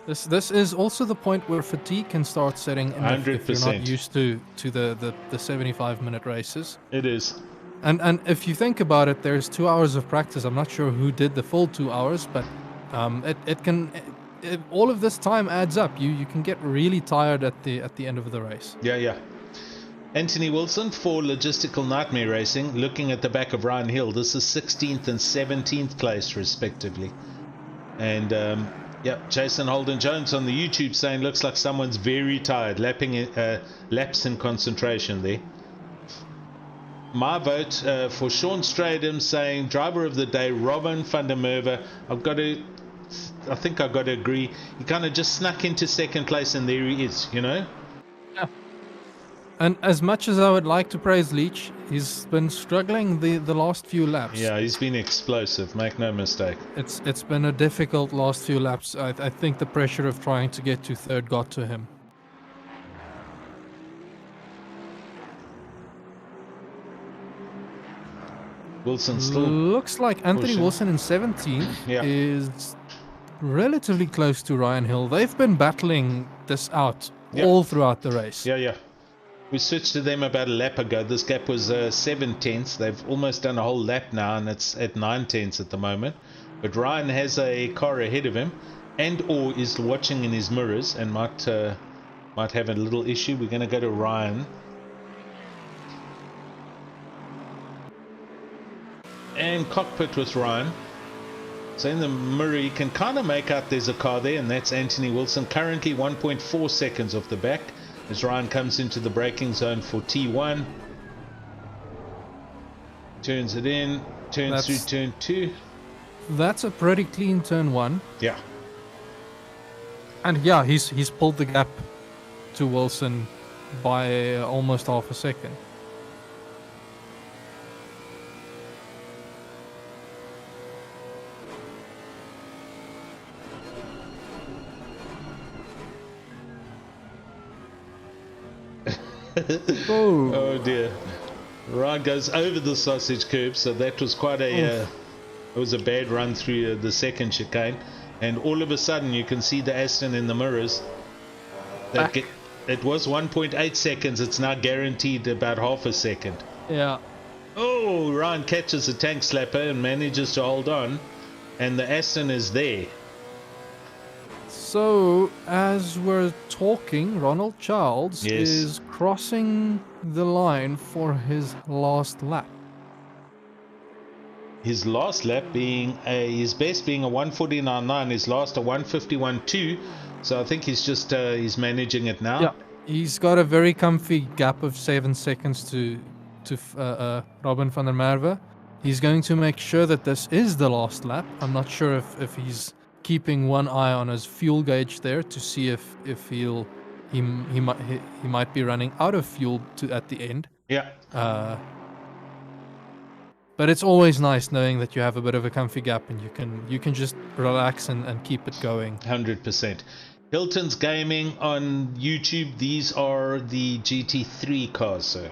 This is also the point where fatigue can start setting in 100%. if you're not used to the 75-minute races. It is. And if you think about it, there's 2 hours of practice. I'm not sure who did the full 2 hours, but all of this time adds up. You can get really tired at the end of the race. Yeah. Anthony Wilson for Logistical Nightmare Racing, looking at the back of Ryan Hill. This is 16th and 17th place respectively. And Jason Holden Jones on the YouTube saying looks like someone's very tired, lapse in concentration there. My vote for Sean Stradham saying driver of the day, Robin van der Merwe. I've got to I think I got to agree. He kind of just snuck into second place, and there he is. Yeah. And as much as I would like to praise Leach, he's been struggling the last few laps. Yeah, he's been explosive. Make no mistake. It's been a difficult last few laps. I think the pressure of trying to get to third got to him. Wilson still looks like Anthony Wilson in 17th is relatively close to Ryan Hill. They've been battling this out all throughout the race. Yeah. We switched to them about a lap ago. This gap was 7 tenths. They've almost done a whole lap now, and it's at 9 tenths at the moment. But Ryan has a car ahead of him, or is watching in his mirrors and might have a little issue. We're going to go to Ryan. And cockpit with Ryan. So in the mirror you can kind of make out there's a car there, and that's Anthony Wilson, currently 1.4 seconds off the back as Ryan comes into the braking zone for T1. Turns it in, turns through turn 2. That's a pretty clean turn 1. Yeah. And yeah, he's pulled the gap to Wilson by almost half a second. Oh dear. Ryan goes over the sausage curb, so that was quite a it was a bad run through the second chicane, and all of a sudden you can see the Aston in the mirrors. It was 1.8 seconds, it's now guaranteed about half a second. Yeah. Oh, Ryan catches a tank slapper and manages to hold on, and the Aston is there. So, as we're talking, Ronald Childs is crossing the line for his last lap. His last lap being his best being a 149.9, his last a 151.2. So I think he's just he's managing it now. Yeah, he's got a very comfy gap of 7 seconds to Robin van der Merwe. He's going to make sure that this is the last lap. I'm not sure if he's keeping one eye on his fuel gauge there to see if he might be running out of fuel at the end. Yeah. But it's always nice knowing that you have a bit of a comfy gap and you can just relax and keep it going. 100%. Hilton's Gaming on YouTube. These are the GT3 cars, sir.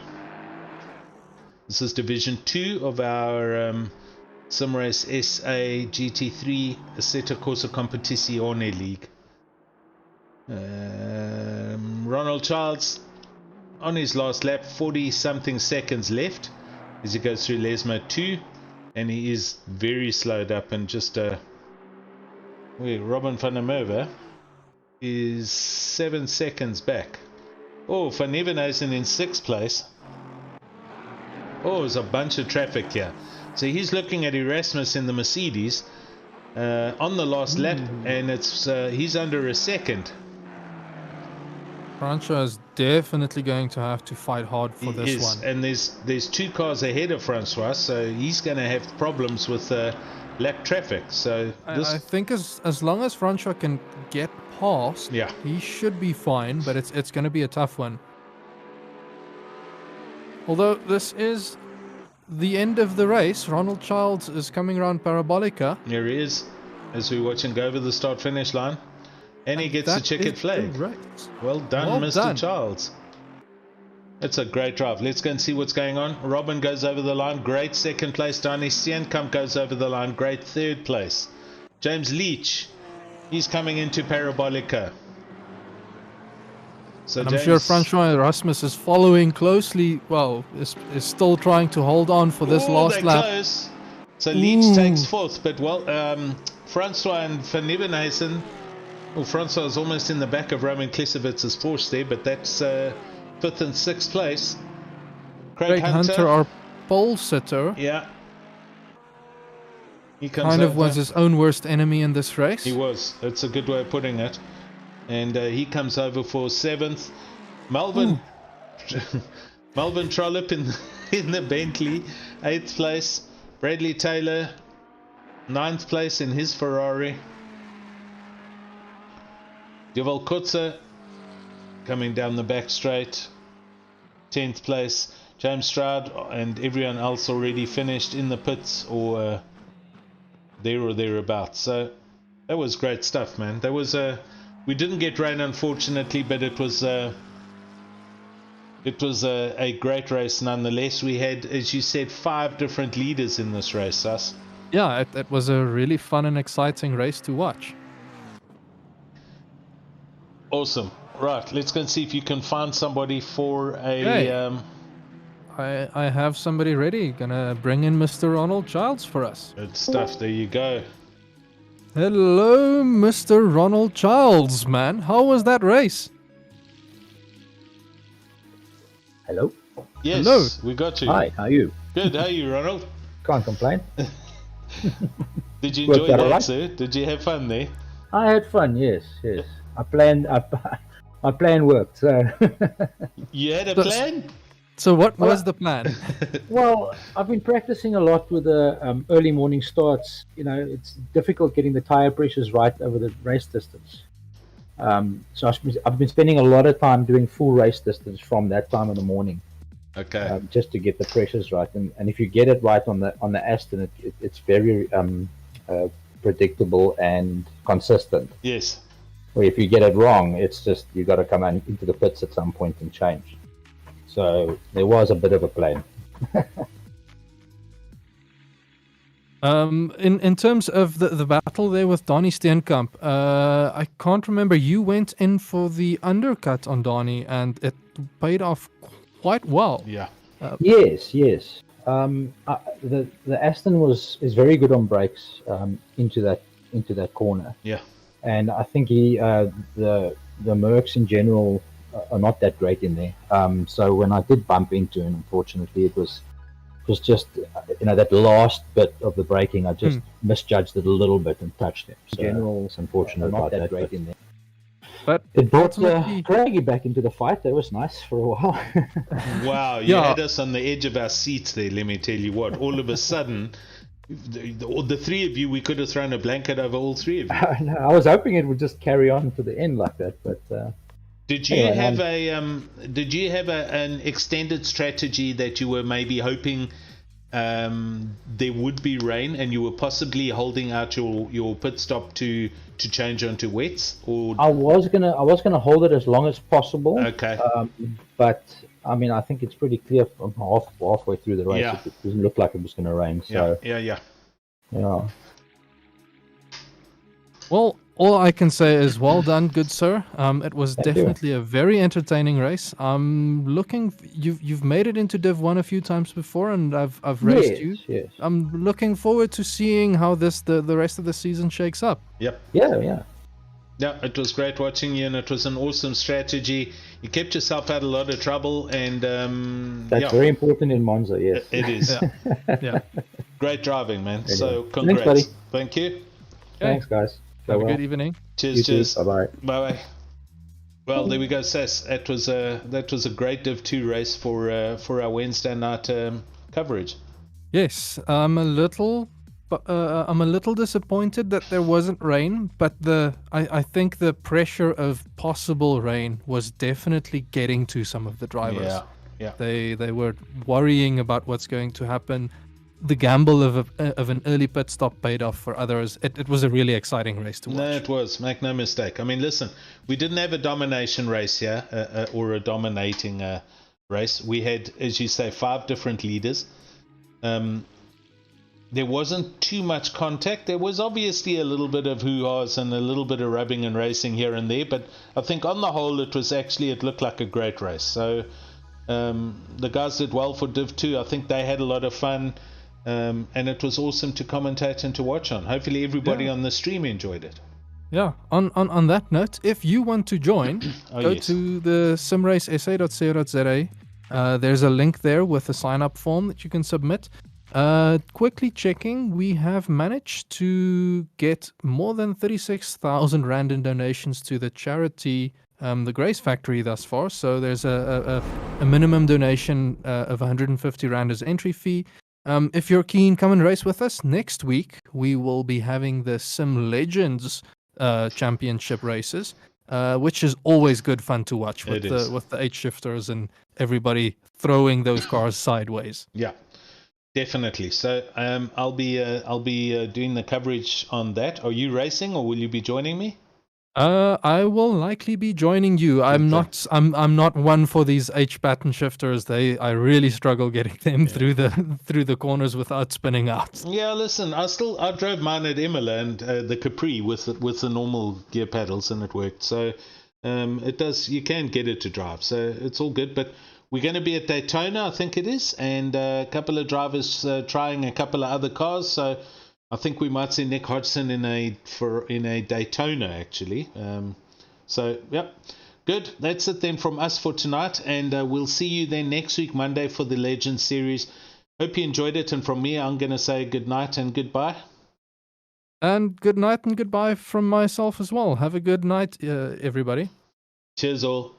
This is Division 2 of our Simrace SA GT3 Assetto Corsa Competizione League. Ronald Childs on his last lap, 40 something seconds left as he goes through Lesmo 2, and he is very slowed up, and just Robin van der Merwe is 7 seconds back. Oh, Van Nieuwenhuizen in 6th place. Oh, there's a bunch of traffic here. So he's looking at Erasmus in the Mercedes on the last lap, and it's he's under a second. Francois is definitely going to have to fight hard for this one. And there's 2 cars ahead of Francois, so he's going to have problems with lap traffic. So I think as long as Francois can get past, he should be fine, but it's going to be a tough one. Although this is the end of the race, Ronald Childs is coming around Parabolica. There he is, as we watch him go over the start-finish line. And he gets the checkered flag. Well done, Mr. Childs. It's a great drive. Let's go and see what's going on. Robin goes over the line. Great second place. Danny Steenkamp goes over the line. Great third place. James Leach, he's coming into Parabolica. So I'm sure Francois Erasmus is following closely. Well, is still trying to hold on for this last lap. Close. So Leach takes 4th, but Francois and Van Nieuwenhuizen. Well, Francois is almost in the back of Roman Klisevitz's Porsche there, but that's 5th and 6th place. Craig Hunter, our pole sitter. Yeah. He comes kind of was his own worst enemy in this race. He was. That's a good way of putting it. And he comes over for 7th. Melvin Trollope in the Bentley, 8th place. Bradley Taylor, 9th place in his Ferrari. Deval Kutzer coming down the back straight, 10th place. James Stroud and everyone else already finished in the pits or there or thereabouts. So that was great stuff, man. That was we didn't get rain, unfortunately, but it was a great race nonetheless. We had, as you said, 5 different leaders in this race, us. Yeah, it was a really fun and exciting race to watch. Awesome. Right, let's go and see if you can find somebody for a... I have somebody ready. Gonna bring in Mr. Ronald Childs for us. Good stuff. There you go. Hello, Mr. Ronald Childs, man. How was that race? Hello. Yes, hello. We got you. Hi, how are you? Good, how are you, Ronald? Can't complain. Did you enjoy that, right? Sir? Did you have fun there? I had fun, yes. I planned, my plan worked, so... You had a plan? So what was the plan? Well, I've been practicing a lot with the early morning starts. You know, it's difficult getting the tire pressures right over the race distance. So I've been spending a lot of time doing full race distance from that time in the morning. Okay. Just to get the pressures right, and if you get it right on the Aston, it's very predictable and consistent. Yes. Or if you get it wrong, it's just you got to come into the pits at some point and change. So there was a bit of a plan. In terms of the battle there with Donnie Steenkamp, I can't remember. You went in for the undercut on Donnie, and it paid off quite well. Yeah. Yes. The Aston is very good on brakes into that corner. Yeah. And I think the Mercs in general are not that great in there. So when I did bump into him, unfortunately, it was just that last bit of the braking. I just misjudged it a little bit and touched him. So in general, it's unfortunate about that. Great in there. But it brought Craigie back into the fight. That was nice for a while. Wow, you had us on the edge of our seats there. Let me tell you what. All of a sudden, the three of you, we could have thrown a blanket over all three of you. I was hoping it would just carry on to the end like that, but. Did you have an extended strategy that you were maybe hoping there would be rain, and you were possibly holding out your pit stop to change onto wets? Or I was gonna hold it as long as possible. Okay. But I mean, I think it's pretty clear from halfway through the race. It didn't look like it was gonna rain. So yeah. Well, all I can say is well done, good sir. It was Thank definitely you. a very entertaining race. You've made it into Div 1 a few times before, and I've raced you. Yes. I'm looking forward to seeing how the rest of the season shakes up. Yep. Yeah. Yeah, it was great watching you, and it was an awesome strategy. You kept yourself out of a lot of trouble, and that's very important in Monza. Yes, it is. Yeah. Great driving, man. So Thanks, congrats. buddy. Thank you. Thanks, guys. Have a good evening. Cheers. Bye Bye. Well, there we go, Sass. That was a great Div 2 race for our Wednesday night coverage. Yes, I'm a little disappointed that there wasn't rain, but I think the pressure of possible rain was definitely getting to some of the drivers. Yeah. They were worrying about what's going to happen. The gamble of an early pit stop paid off for others. It was a really exciting race to watch. No, it was. Make no mistake. I mean, listen, we didn't have a domination race here, or a dominating race. We had, as you say, 5 different leaders. There wasn't too much contact. There was obviously a little bit of hoo-haws and a little bit of rubbing and racing here and there, but I think on the whole it looked like a great race. So the guys did well for Div 2. I think they had a lot of fun. And it was awesome to commentate and to watch on. Hopefully everybody on the stream enjoyed it. Yeah, on that note, if you want to join, go to the simracesa.co.za. There's a link there with a sign-up form that you can submit. Quickly checking, we have managed to get more than 36,000 Rand in donations to the charity, the Grace Factory thus far. So there's a minimum donation of 150 Rand as entry fee. If you're keen, come and race with us. Next week, we will be having the Sim Legends Championship races. which is always good fun to watch with the 8 shifters and everybody throwing those cars sideways. Yeah, definitely. So I'll be doing the coverage on that. Are you racing, or will you be joining me? I will likely be joining you. I'm not one for these H pattern shifters. I really struggle getting them through the corners without spinning out. Yeah, listen, I drove mine at Imola and the Capri with the normal gear paddles, and it worked. So it does. You can get it to drive, so it's all good. But we're going to be at Daytona, I think it is, and a couple of drivers trying a couple of other cars. So I think we might see Nick Hodgson in a Daytona actually. So yep, good. That's it then from us for tonight, and we'll see you then next week Monday for the Legends series. Hope you enjoyed it, and from me, I'm going to say good night and goodbye. And good night and goodbye from myself as well. Have a good night, everybody. Cheers all.